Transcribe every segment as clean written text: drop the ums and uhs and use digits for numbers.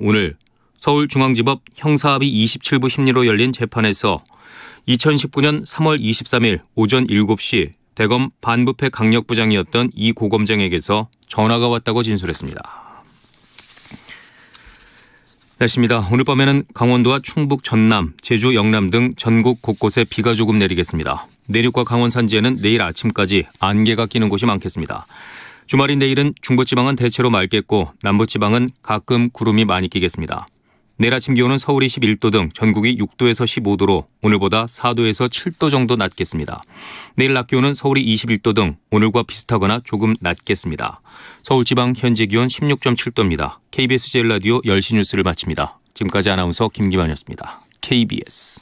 오늘 서울중앙지법 형사합의 27부 심리로 열린 재판에서 2019년 3월 23일 오전 7시 대검 반부패 강력부장이었던 이 고검장에게서 전화가 왔다고 진술했습니다. 날씨입니다. 오늘 밤에는 강원도와 충북, 전남, 제주, 영남 등 전국 곳곳에 비가 조금 내리겠습니다. 내륙과 강원 산지에는 내일 아침까지 안개가 끼는 곳이 많겠습니다. 주말인 내일은 중부지방은 대체로 맑겠고 남부지방은 가끔 구름이 많이 끼겠습니다. 내일 아침 기온은 서울이 11도 등 전국이 6도에서 15도로 오늘보다 4도에서 7도 정도 낮겠습니다. 내일 낮 기온은 서울이 21도 등 오늘과 비슷하거나 조금 낮겠습니다. 서울지방 현재 기온 16.7도입니다. KBS 제일라디오 10시 뉴스를 마칩니다. 지금까지 아나운서 김기만이었습니다. KBS.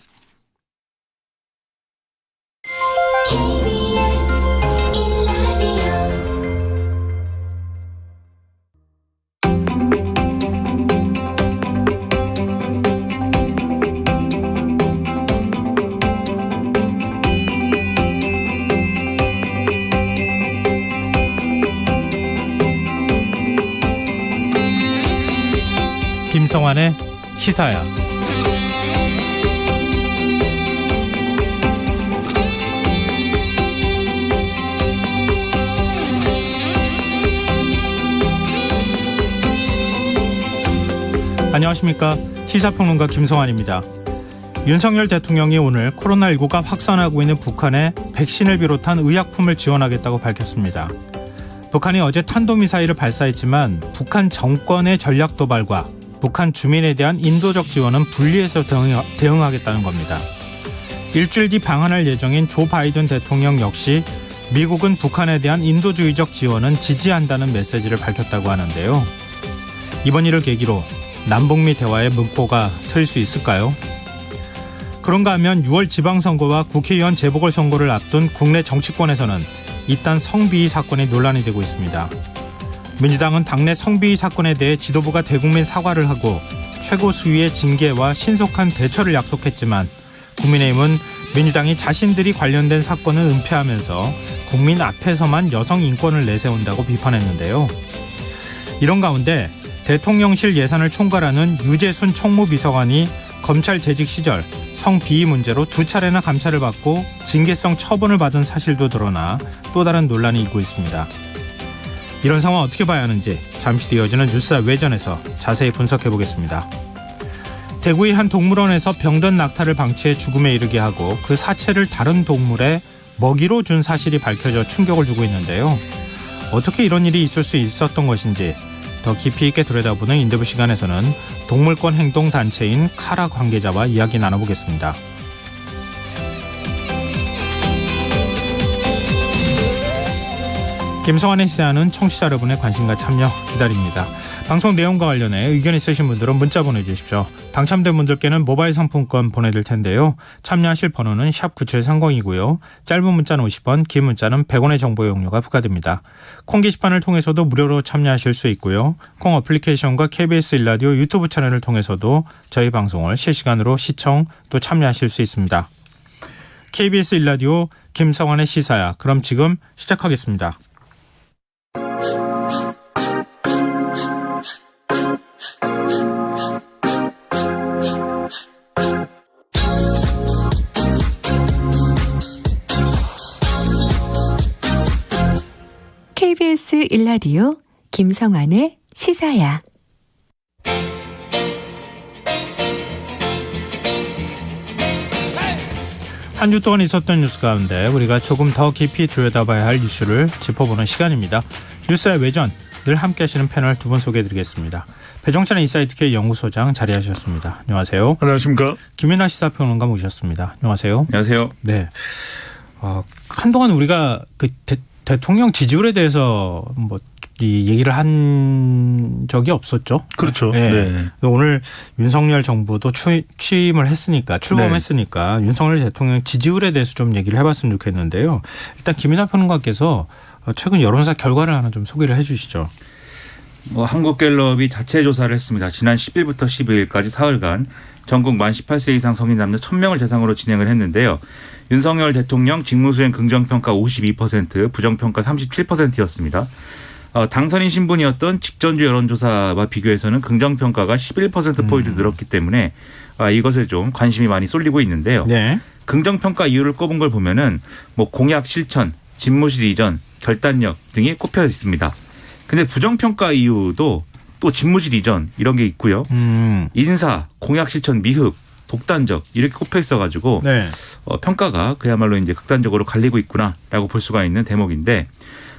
김성환의 시사야. 안녕하십니까. 시사평론가 김성환입니다. 윤석열 대통령이 오늘 코로나19가 확산하고 있는 북한에 백신을 비롯한 의약품을 지원하겠다고 밝혔습니다. 북한이 어제 탄도미사일을 발사했지만 북한 정권의 전략 도발과 북한 주민에 대한 인도적 지원은 분리해서 대응하겠다는 겁니다. 일주일 뒤 방한할 예정인 조 바이든 대통령 역시 미국은 북한에 대한 인도주의적 지원은 지지한다는 메시지를 밝혔다고 하는데요. 이번 일을 계기로 남북미 대화의 문고가 트일 수 있을까요? 그런가 하면 6월 지방선거와 국회의원 재보궐선거를 앞둔 국내 정치권에서는 이딴 성비위 사건이 논란이 되고 있습니다. 민주당은 당내 성비위 사건에 대해 지도부가 대국민 사과를 하고 최고 수위의 징계와 신속한 대처를 약속했지만 국민의힘은 민주당이 자신들이 관련된 사건을 은폐하면서 국민 앞에서만 여성 인권을 내세운다고 비판했는데요. 이런 가운데 대통령실 예산을 총괄하는 유재순 총무비서관이 검찰 재직 시절 성비위 문제로 2차례나 감찰을 받고 징계성 처분을 받은 사실도 드러나 또 다른 논란이 일고 있습니다. 이런 상황 어떻게 봐야 하는지 잠시 뒤 이어지는 뉴스 외전에서 자세히 분석해 보겠습니다. 대구의 한 동물원에서 병든 낙타를 방치해 죽음에 이르게 하고 그 사체를 다른 동물에 먹이로 준 사실이 밝혀져 충격을 주고 있는데요. 어떻게 이런 일이 있을 수 있었던 것인지 더 깊이 있게 들여다보는 인터뷰 시간에서는 동물권 행동단체인 카라 관계자와 이야기 나눠보겠습니다. 김성환의 시사는 청취자 여러분의 관심과 참여 기다립니다. 방송 내용과 관련해 의견 있으신 분들은 문자 보내주십시오. 당첨된 분들께는 모바일 상품권 보내드릴 텐데요. 참여하실 번호는 샵 9730이고요. 짧은 문자는 50원, 긴 문자는 100원의 정보 이용료가 부과됩니다. 콩 게시판을 통해서도 무료로 참여하실 수 있고요. 콩 어플리케이션과 KBS 일라디오 유튜브 채널을 통해서도 저희 방송을 실시간으로 시청 또 참여하실 수 있습니다. KBS 일라디오 김성환의 시사야. 그럼 지금 시작하겠습니다. KBS 일라디오 김성환의 시사야. 한 주 동안 있었던 뉴스 가운데 우리가 조금 더 깊이 들여다봐야 할 뉴스를 짚어보는 시간입니다. 뉴스의 외전, 늘 함께 하시는 패널 두 분 소개해드리겠습니다. 배종찬 인사이트K 연구소장 자리하셨습니다. 안녕하세요. 안녕하십니까. 김윤아 시사평론가 모셨습니다. 안녕하세요. 안녕하세요. 네. 한동안 우리가 그 대통령 지지율에 대해서 이 얘기를 한 적이 없었죠. 그렇죠. 네. 네. 오늘 윤석열 정부도 취임을 했으니까 출범했으니까 윤석열 대통령 지지율에 대해서 좀 얘기를 해봤으면 좋겠는데요. 일단 김인하 평론가께서 최근 여론조사 결과를 하나 좀 소개를 해 주시죠. 한국갤럽이 자체 조사를 했습니다. 지난 10일부터 12일까지 사흘간 전국 만 18세 이상 성인 남녀 1000명을 대상으로 진행을 했는데요. 윤석열 대통령 직무수행 긍정평가 52%, 부정평가 37%였습니다. 당선인 신분이었던 직전주 여론조사와 비교해서는 긍정평가가 11%포인트 늘었기 때문에 이것에 좀 관심이 많이 쏠리고 있는데요. 네. 긍정평가 이유를 꼽은 걸 보면은 뭐 공약 실천, 집무실 이전, 결단력 등이 꼽혀 있습니다. 근데 부정평가 이유도 또 집무실 이전 이런 게 있고요. 인사, 공약 실천 미흡, 독단적 이렇게 꼽혀 있어가지고 네. 평가가 그야말로 이제 극단적으로 갈리고 있구나라고 볼 수가 있는 대목인데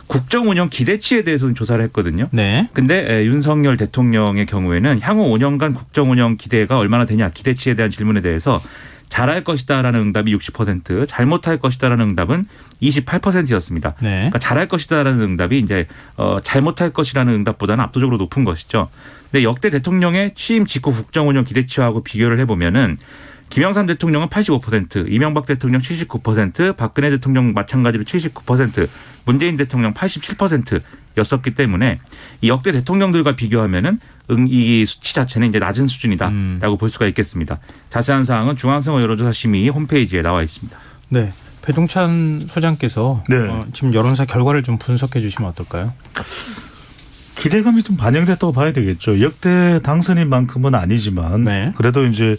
국정 운영 기대치에 대해서는 조사를 했거든요. 네. 근데 윤석열 대통령의 경우에는 향후 5년간 국정 운영 기대가 얼마나 되냐 기대치에 대한 질문에 대해서 잘할 것이다라는 응답이 60%, 잘못할 것이다라는 응답은 28%였습니다. 네. 그러니까 잘할 것이다라는 응답이 이제 잘못할 것이라는 응답보다는 압도적으로 높은 것이죠. 근데 역대 대통령의 취임 직후 국정 운영 기대치하고 비교를 해보면은 김영삼 대통령은 85%, 이명박 대통령 79%, 박근혜 대통령 마찬가지로 79%, 문재인 대통령 87%였었기 때문에 이 역대 대통령들과 비교하면은 이 수치 자체는 이제 낮은 수준이다라고 볼 수가 있겠습니다. 자세한 사항은 중앙선거 여론조사 심의 홈페이지에 나와 있습니다. 네. 배종찬 소장께서 네. 지금 여론조사 결과를 좀 분석해 주시면 어떨까요? 기대감이 좀 반영됐다고 봐야 되겠죠. 역대 당선인 만큼은 아니지만 네. 그래도 이제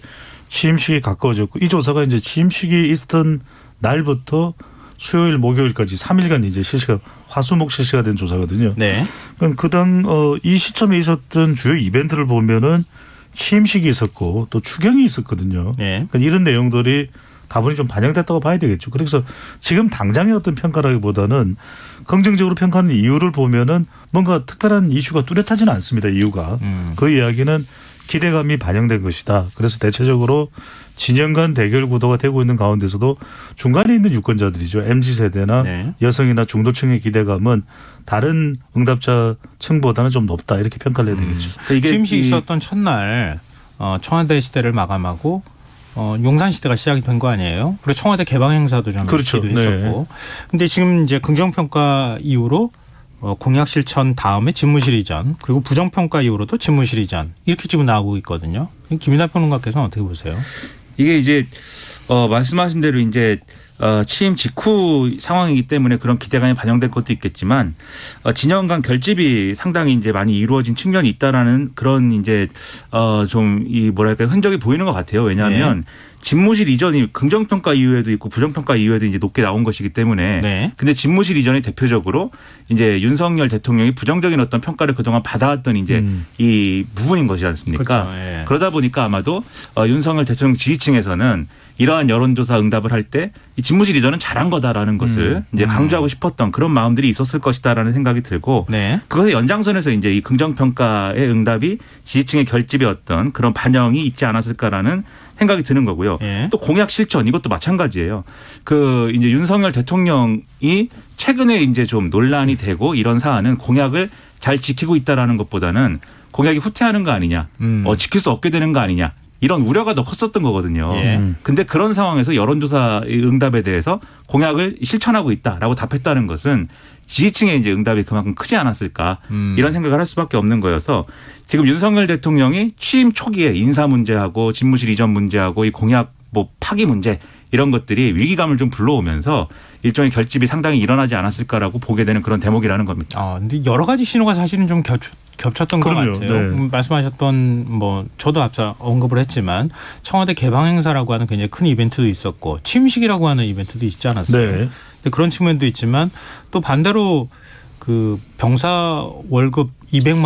취임식이 가까워졌고 이 조사가 이제 취임식이 있었던 날부터 수요일 목요일까지 3일간 이제 실시가 화수목 실시가 된 조사거든요. 네. 그럼 이 시점에 있었던 주요 이벤트를 보면은 취임식이 있었고 또 추경이 있었거든요. 네. 그러니까 이런 내용들이 다분히 좀 반영됐다고 봐야 되겠죠. 그래서 지금 당장의 어떤 평가라기보다는 긍정적으로 평가하는 이유를 보면은 뭔가 특별한 이슈가 뚜렷하지는 않습니다. 이유가. 그 이야기는 기대감이 반영된 것이다. 그래서 대체적으로 진영 간 대결 구도가 되고 있는 가운데서도 중간에 있는 유권자들이죠. MZ세대나 네. 여성이나 중도층의 기대감은 다른 응답자 층보다는 좀 높다. 이렇게 평가를 해야 되겠죠. 이게 취임식 있었던 첫날 청와대 시대를 마감하고 용산 시대가 시작이 된 거 아니에요? 그리고 청와대 개방 행사도 좀 그렇죠. 있기도 했었고. 근데 지금 이제 긍정평가 이후로 공약 실천 다음에 집무실 이전 그리고 부정평가 이후로도 집무실 이전 이렇게 지금 나오고 있거든요. 김인하 평론가께서는 어떻게 보세요? 이게 이제 말씀하신 대로 이제 취임 직후 상황이기 때문에 그런 기대감이 반영된 것도 있겠지만 진영 간 결집이 상당히 이제 많이 이루어진 측면이 있다라는 그런 이제 좀 이 뭐랄까 흔적이 보이는 것 같아요. 왜냐하면 집무실 이전이 긍정평가 이후에도 있고 부정평가 이후에도 이제 높게 나온 것이기 때문에. 네. 근데 집무실 이전이 대표적으로 이제 윤석열 대통령이 부정적인 어떤 평가를 그동안 받아왔던 이제 이 부분인 것이지 않습니까? 그렇죠. 예. 그러다 보니까 아마도 윤석열 대통령 지지층에서는 이러한 여론조사 응답을 할 때 이 집무실 이전은 잘한 거다라는 것을 이제 강조하고 싶었던 그런 마음들이 있었을 것이다라는 생각이 들고 네. 그것의 연장선에서 이제 이 긍정평가의 응답이 지지층의 결집의 어떤 그런 반영이 있지 않았을까라는 생각이 드는 거고요. 예. 또 공약 실천 이것도 마찬가지예요. 그 이제 윤석열 대통령이 최근에 이제 좀 논란이 되고 이런 사안은 공약을 잘 지키고 있다라는 것보다는 공약이 후퇴하는 거 아니냐, 지킬 수 없게 되는 거 아니냐. 이런 우려가 더 컸었던 거거든요. 근데 그런 상황에서 여론조사 응답에 대해서 공약을 실천하고 있다라고 답했다는 것은 지지층의 이제 응답이 그만큼 크지 않았을까 이런 생각을 할 수밖에 없는 거여서 지금 윤석열 대통령이 취임 초기에 인사 문제하고 집무실 이전 문제하고 이 공약 뭐 파기 문제 이런 것들이 위기감을 좀 불러오면서 일종의 결집이 상당히 일어나지 않았을까라고 보게 되는 그런 대목이라는 겁니다. 근데 여러 가지 신호가 사실은 좀 겹쳤던 것 그럼요. 같아요. 네. 말씀하셨던 저도 앞서 언급을 했지만 청와대 개방 행사라고 하는 굉장히 큰 이벤트도 있었고 취임식이라고 하는 이벤트도 있지 않았어요. 네. 근데 그런 측면도 있지만 또 반대로 그 병사 월급 200만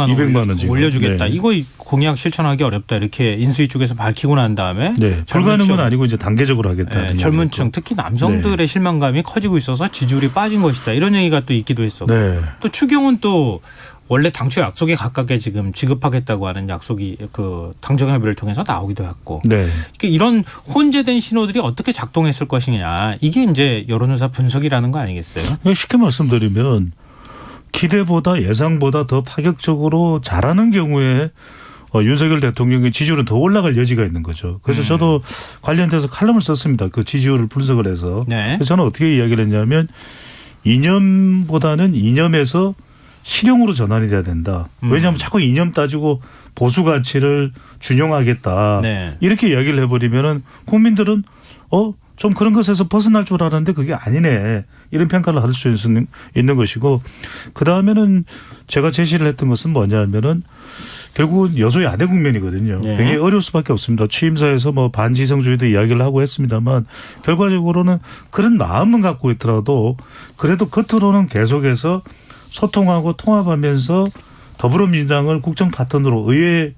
원 지금. 올려주겠다. 네. 이거 공약 실천하기 어렵다. 이렇게 인수위 쪽에서 밝히고 난 다음에 네. 불가능은 건 아니고 이제 단계적으로 하겠다. 젊은 층 특히 남성들의 실망감이 커지고 있어서 지지율이 빠진 것이다. 이런 얘기가 또 있기도 했었고 네. 또 추경은 또 원래 당초 약속에 가깝게 지금 지급하겠다고 하는 약속이 그 당정협의를 통해서 나오기도 했고 네. 이런 혼재된 신호들이 어떻게 작동했을 것이냐 이게 이제 여론조사 분석이라는 거 아니겠어요? 쉽게 말씀드리면 기대보다 예상보다 더 파격적으로 잘하는 경우에 윤석열 대통령의 지지율은 더 올라갈 여지가 있는 거죠. 그래서 저도 관련돼서 칼럼을 썼습니다. 그 지지율을 분석을 해서. 네. 그래서 저는 어떻게 이야기를 했냐면 이념보다는 이념에서 실용으로 전환이 돼야 된다. 왜냐하면 자꾸 이념 따지고 보수 가치를 준용하겠다. 네. 이렇게 이야기를 해버리면은 국민들은 좀 그런 것에서 벗어날 줄 알았는데 그게 아니네. 이런 평가를 할 수 있는 것이고 그다음에는 제가 제시를 했던 것은 뭐냐면은 결국은 여소야대 국면이거든요. 네. 굉장히 어려울 수밖에 없습니다. 취임사에서 뭐 반지성주의도 이야기를 하고 했습니다만 결과적으로는 그런 마음은 갖고 있더라도 그래도 겉으로는 계속해서 소통하고 통합하면서 더불어민주당을 국정 파트너로 의회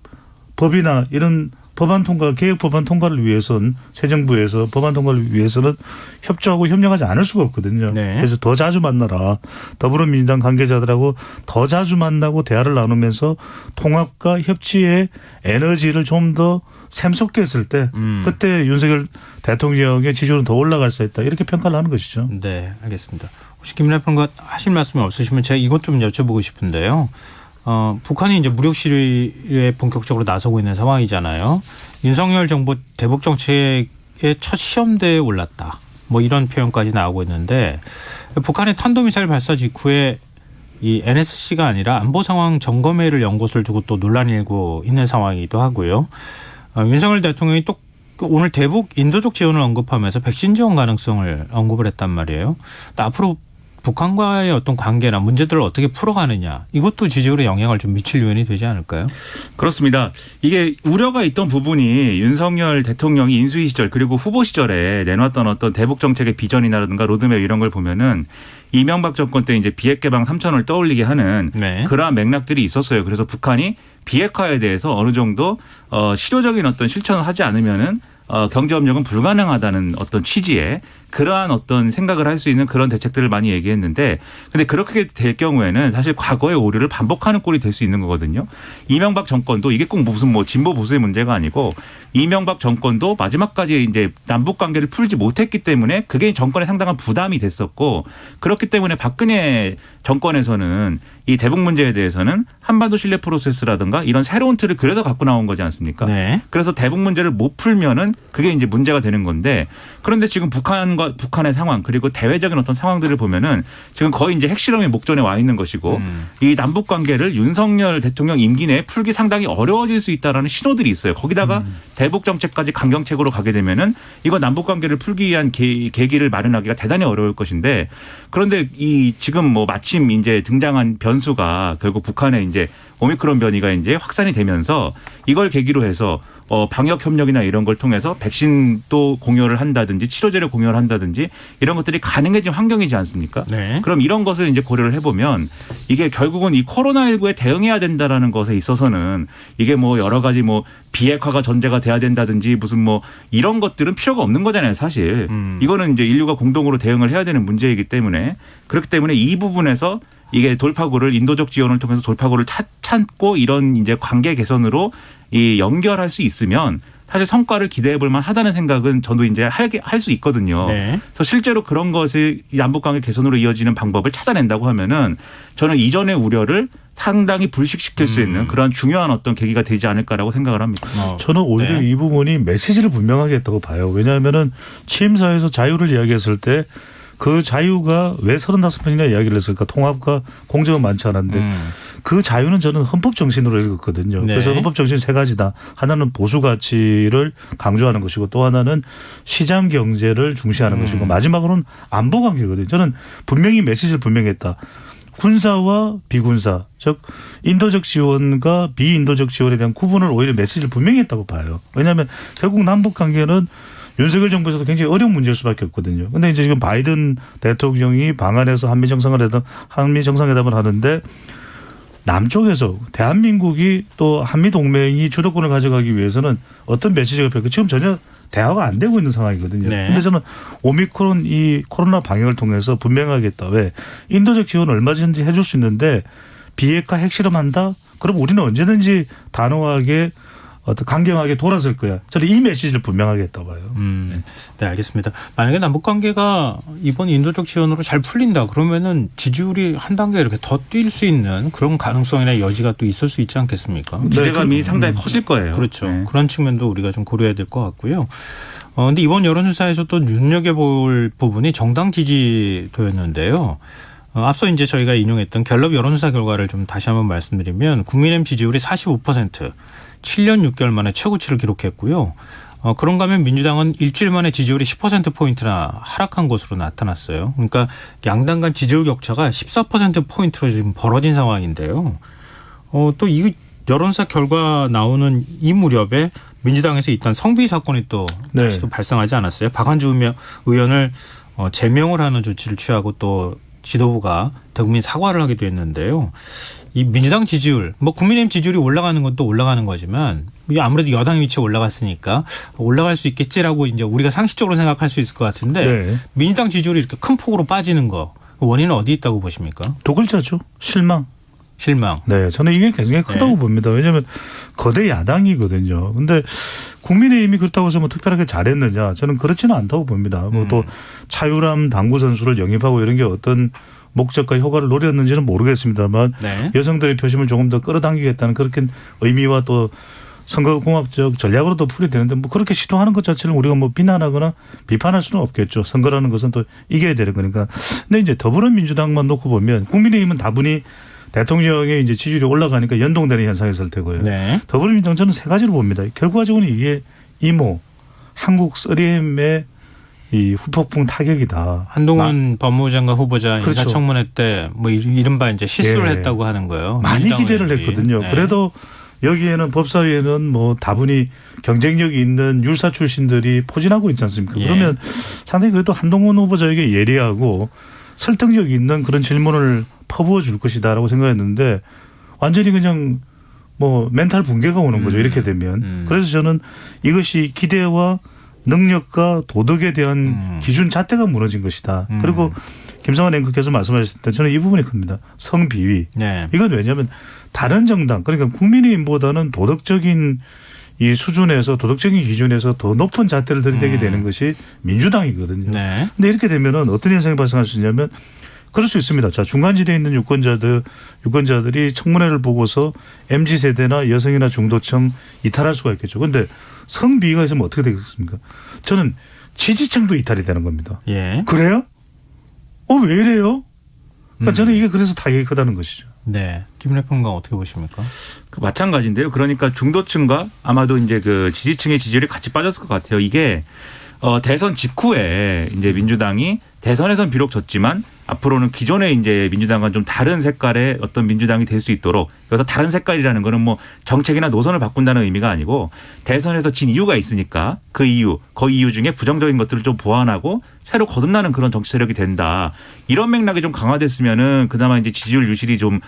법이나 이런 법안 통과, 개혁 법안 통과를 위해서는 새 정부에서 법안 통과를 위해서는 협조하고 협력하지 않을 수가 없거든요. 네. 그래서 더 자주 만나라. 더불어민주당 관계자들하고 더 자주 만나고 대화를 나누면서 통합과 협치의 에너지를 좀 더 샘솟게 했을 때 그때 윤석열 대통령의 지지율은 더 올라갈 수 있다. 이렇게 평가를 하는 것이죠. 네, 알겠습니다. 혹시 김은하 평론가 하실 말씀이 없으시면 제가 이것 좀 여쭤보고 싶은데요. 북한이 이제 무력 시위에 본격적으로 나서고 있는 상황이잖아요. 윤석열 정부 대북 정책의 첫 시험대에 올랐다. 뭐 이런 표현까지 나오고 있는데 북한의 탄도미사일 발사 직후에 이 NSC가 아니라 안보 상황 점검회의를 연 것을 두고 또 논란이 일고 있는 상황이기도 하고요. 윤석열 대통령이 또 오늘 대북 인도적 지원을 언급하면서 백신 지원 가능성을 언급을 했단 말이에요. 또 앞으로 북한과의 어떤 관계나 문제들을 어떻게 풀어가느냐 이것도 지지율에 영향을 좀 미칠 요인이 되지 않을까요? 그렇습니다. 이게 우려가 있던 부분이 윤석열 대통령이 인수위 시절 그리고 후보 시절에 내놨던 어떤 대북 정책의 비전이라든가 로드맵 이런 걸 보면은 이명박 정권 때 이제 비핵 개방 3선을 떠올리게 하는 네. 그러한 맥락들이 있었어요. 그래서 북한이 비핵화에 대해서 어느 정도 실효적인 어떤 실천을 하지 않으면은 경제협력은 불가능하다는 어떤 취지의 그러한 어떤 생각을 할 수 있는 그런 대책들을 많이 얘기했는데 근데 그렇게 될 경우에는 사실 과거의 오류를 반복하는 꼴이 될 수 있는 거거든요. 이명박 정권도 이게 꼭 무슨 뭐 진보 보수의 문제가 아니고 이명박 정권도 마지막까지 이제 남북 관계를 풀지 못했기 때문에 그게 정권에 상당한 부담이 됐었고 그렇기 때문에 박근혜 정권에서는 이 대북 문제에 대해서는 한반도 신뢰 프로세스라든가 이런 새로운 틀을 그래서 갖고 나온 거지 않습니까? 네. 그래서 대북 문제를 못 풀면은 그게 이제 문제가 되는 건데 그런데 지금 북한의 상황 그리고 대외적인 어떤 상황들을 보면은 지금 거의 이제 핵실험의 목전에 와 있는 것이고 이 남북 관계를 윤석열 대통령 임기 내에 풀기 상당히 어려워질 수 있다라는 신호들이 있어요. 거기다가 대북 정책까지 강경책으로 가게 되면은 이거 남북 관계를 풀기 위한 계기를 마련하기가 대단히 어려울 것인데 그런데 이 지금 뭐 마침 이제 등장한 변수가 결국 북한의 이제 오미크론 변이가 이제 확산이 되면서 이걸 계기로 해서 방역 협력이나 이런 걸 통해서 백신도 공유를 한다든지 치료제를 공유를 한다든지 이런 것들이 가능해진 환경이지 않습니까? 네. 그럼 이런 것을 이제 고려를 해보면 이게 결국은 이 코로나19에 대응해야 된다라는 것에 있어서는 이게 뭐 여러 가지 뭐 비핵화가 전제가 돼야 된다든지 무슨 뭐 이런 것들은 필요가 없는 거잖아요, 사실. 이거는 이제 인류가 공동으로 대응을 해야 되는 문제이기 때문에 그렇기 때문에 이 부분에서 이게 돌파구를 인도적 지원을 통해서 돌파구를 찾고 이런 이제 관계 개선으로 이 연결할 수 있으면 사실 성과를 기대해 볼 만하다는 생각은 저도 이제 할 수 있거든요. 네. 그래서 실제로 그런 것이 남북관계 개선으로 이어지는 방법을 찾아낸다고 하면은 저는 이전의 우려를 상당히 불식시킬 수 있는 그런 중요한 어떤 계기가 되지 않을까라고 생각을 합니다. 저는 오히려 네. 이 부분이 메시지를 분명하게 했다고 봐요. 왜냐하면은 취임사에서 자유를 이야기했을 때 그 자유가 왜 35번이나 이야기를 했을까? 통합과 공정은 많지 않은데 그 자유는 저는 헌법 정신으로 읽었거든요. 네. 그래서 헌법 정신 세 가지다. 하나는 보수 가치를 강조하는 것이고 또 하나는 시장 경제를 중시하는 것이고 마지막으로는 안보 관계거든요. 저는 분명히 메시지를 분명히 했다. 군사와 비군사, 즉 인도적 지원과 비인도적 지원에 대한 구분을 오히려 메시지를 분명히 했다고 봐요. 왜냐하면 결국 남북 관계는 윤석열 정부에서도 굉장히 어려운 문제일 수밖에 없거든요. 그런데 이제 지금 바이든 대통령이 방한해서 한미 정상회담을 하는데 남쪽에서 대한민국이 또 한미 동맹이 주도권을 가져가기 위해서는 어떤 메시지가 필요할까? 지금 전혀 대화가 안 되고 있는 상황이거든요. 네. 그런데 저는 오미크론 이 코로나 방역을 통해서 분명하게 했다. 왜? 인도적 지원 얼마든지 해줄 수 있는데 비핵화 핵실험한다? 그럼 우리는 언제든지 단호하게 강경하게 돌아설 거야. 저는 이 메시지를 분명하게 했다고 봐요. 네, 알겠습니다. 만약에 남북 관계가 이번 인도적 지원으로 잘 풀린다 그러면은 지지율이 한 단계 이렇게 더 뛸 수 있는 그런 가능성이나 여지가 또 있을 수 있지 않겠습니까? 기대감이 상당히 커질 거예요. 그렇죠. 네. 그런 측면도 우리가 좀 고려해야 될 것 같고요. 근데 이번 여론조사에서 또 눈여겨볼 부분이 정당 지지도였는데요. 앞서 이제 저희가 인용했던 갤럽 여론조사 결과를 좀 다시 한번 말씀드리면 국민의힘 지지율이 45%, 7년 6개월 만에 최고치를 기록했고요. 그런가 하면 민주당은 일주일 만에 지지율이 10%포인트나 하락한 것으로 나타났어요. 그러니까 양당 간 지지율 격차가 14%포인트로 지금 벌어진 상황인데요. 또 이 여론조사 결과 나오는 이 무렵에 민주당에서 일단 성비위 사건이 또 다시 또 발생하지 않았어요. 박한주 의원을 제명을 하는 조치를 취하고 또 지도부가 대국민 사과를 하기도 했는데요. 이 민주당 지지율, 뭐 국민의힘 지지율이 올라가는 건 또 올라가는 거지만 이게 아무래도 여당 위치에 올라갔으니까 올라갈 수 있겠지라고 이제 우리가 상식적으로 생각할 수 있을 것 같은데 네. 민주당 지지율이 이렇게 큰 폭으로 빠지는 거 원인은 어디 있다고 보십니까? 두 글자죠. 실망. 실망. 네, 저는 이게 굉장히 크다고 네. 봅니다. 왜냐하면 거대 야당이거든요. 근데 국민의힘이 그렇다고 해서 뭐 특별하게 잘했느냐? 저는 그렇지는 않다고 봅니다. 뭐 또 차유람 당구 선수를 영입하고 이런 게 어떤 목적과 효과를 노렸는지는 모르겠습니다만 네. 여성들의 표심을 조금 더 끌어당기겠다는 그렇게 의미와 또 선거공학적 전략으로도 풀이되는데 뭐 그렇게 시도하는 것 자체를 우리가 뭐 비난하거나 비판할 수는 없겠죠. 선거라는 것은 또 이겨야 되는 거니까. 근데 이제 더불어민주당만 놓고 보면 국민의힘은 다분히 대통령의 이제 지지율이 올라가니까 연동되는 현상이 있을 테고요. 네. 더불어민주당 저는 세 가지로 봅니다. 결과적으로는 이게 이모 한국 쓰리엠의 이 후폭풍 타격이다. 한동훈 법무부 장관 후보자 그렇죠. 인사청문회 때 뭐 이른바 이제 실수를 예. 했다고 하는 거예요. 많이 민주당 기대를 의원들이. 했거든요. 네. 그래도 여기에는 법사위에는 뭐 다분히 경쟁력이 있는 율사 출신들이 포진하고 있지 않습니까? 예. 그러면 상당히 그래도 한동훈 후보자에게 예리하고 설득력 있는 그런 질문을 퍼부어 줄 것이다라고 생각했는데 완전히 그냥 뭐 멘탈 붕괴가 오는 거죠. 이렇게 되면. 그래서 저는 이것이 기대와 능력과 도덕에 대한 기준 자체가 무너진 것이다. 그리고 김성환 앵커께서 말씀하셨을 때 저는 이 부분이 큽니다. 성비위. 네. 이건 왜냐하면 다른 정당 그러니까 국민의힘보다는 도덕적인 이 수준에서 도덕적인 기준에서 더 높은 잣대를 들이대게 되는 것이 민주당이거든요. 네. 근데 이렇게 되면은 어떤 현상이 발생할 수 있냐면 그럴 수 있습니다. 자, 중간지대에 있는 유권자들이 청문회를 보고서 MZ세대나 여성이나 중도층 이탈할 수가 있겠죠. 그런데 성비위가 있으면 어떻게 되겠습니까? 저는 지지층도 이탈이 되는 겁니다. 예. 그래요? 왜 이래요? 그러니까 저는 이게 그래서 타격이 크다는 것이죠. 네. 김은혜 평론가 어떻게 보십니까? 마찬가지인데요. 그러니까 중도층과 아마도 이제 그 지지층의 지지율이 같이 빠졌을 것 같아요. 이게 대선 직후에 이제 민주당이 대선에선 비록 졌지만 앞으로는 기존의 이제 민주당과 좀 다른 색깔의 어떤 민주당이 될 수 있도록 그래서 다른 색깔이라는 거는 뭐 정책이나 노선을 바꾼다는 의미가 아니고 대선에서 진 이유가 있으니까 그 이유 중에 부정적인 것들을 좀 보완하고 새로 거듭나는 그런 정치 세력이 된다. 이런 맥락이 좀 강화됐으면은 그나마 이제 지지율 유실이 좀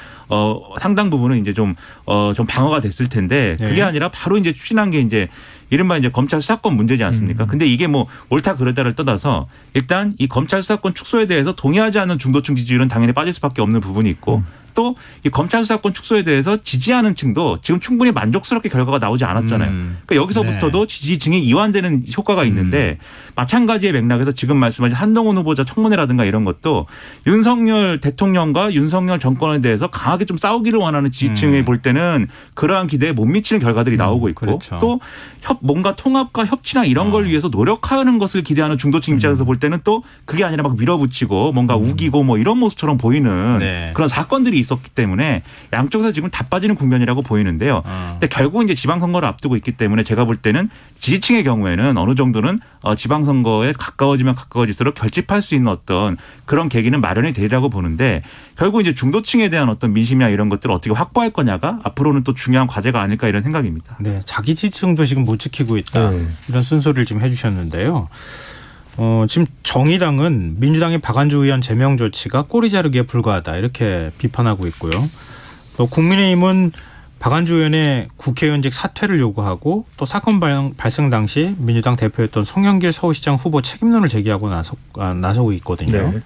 상당 부분은 이제 좀 방어가 됐을 텐데 그게 네. 아니라 바로 이제 추진한 게 이제 이른바 이제 검찰 수사권 문제지 않습니까? 근데 이게 뭐 옳다 그르다를 떠나서 일단 이 검찰 수사권 축소에 대해서 동의하지 않는 중도층 지지율은 당연히 빠질 수밖에 없는 부분이 있고 또 이 검찰 수사권 축소에 대해서 지지하는 층도 지금 충분히 만족스럽게 결과가 나오지 않았잖아요. 그러니까 여기서부터도 지지층이 이완되는 효과가 있는데 마찬가지의 맥락에서 지금 말씀하신 한동훈 후보자 청문회라든가 이런 것도 윤석열 대통령과 윤석열 정권에 대해서 강하게 좀 싸우기를 원하는 지지층이 볼 때는 그러한 기대에 못 미치는 결과들이 나오고 있고 그렇죠. 또 뭔가 통합과 협치나 이런 걸 위해서 노력하는 것을 기대하는 중도층 입장에서 볼 때는 또 그게 아니라 막 밀어붙이고 뭔가 우기고 뭐 이런 모습처럼 보이는 네. 그런 사건들이 있었기 때문에 양쪽에서 지금 다 빠지는 국면이라고 보이는데요. 근데 결국 이제 지방선거를 앞두고 있기 때문에 제가 볼 때는 지지층의 경우에는 어느 정도는 지방선거에 가까워지면 가까워질수록 결집할 수 있는 어떤 그런 계기는 마련이 되리라고 보는데 결국 이제 중도층에 대한 어떤 민심이나 이런 것들을 어떻게 확보할 거냐가 앞으로는 또 중요한 과제가 아닐까 이런 생각입니다. 네. 자기 지지층도 지금 못 지키고 있다. 네. 이런 쓴소리를 지금 해 주셨는데요. 지금 정의당은 민주당의 박한주 의원 제명 조치가 꼬리 자르기에 불과하다 이렇게 비판하고 있고요. 또 국민의힘은 박한주 의원의 국회의원직 사퇴를 요구하고 또 사건 발생 당시 민주당 대표였던 송영길 서울시장 후보 책임론을 제기하고 나서고 있거든요. 네.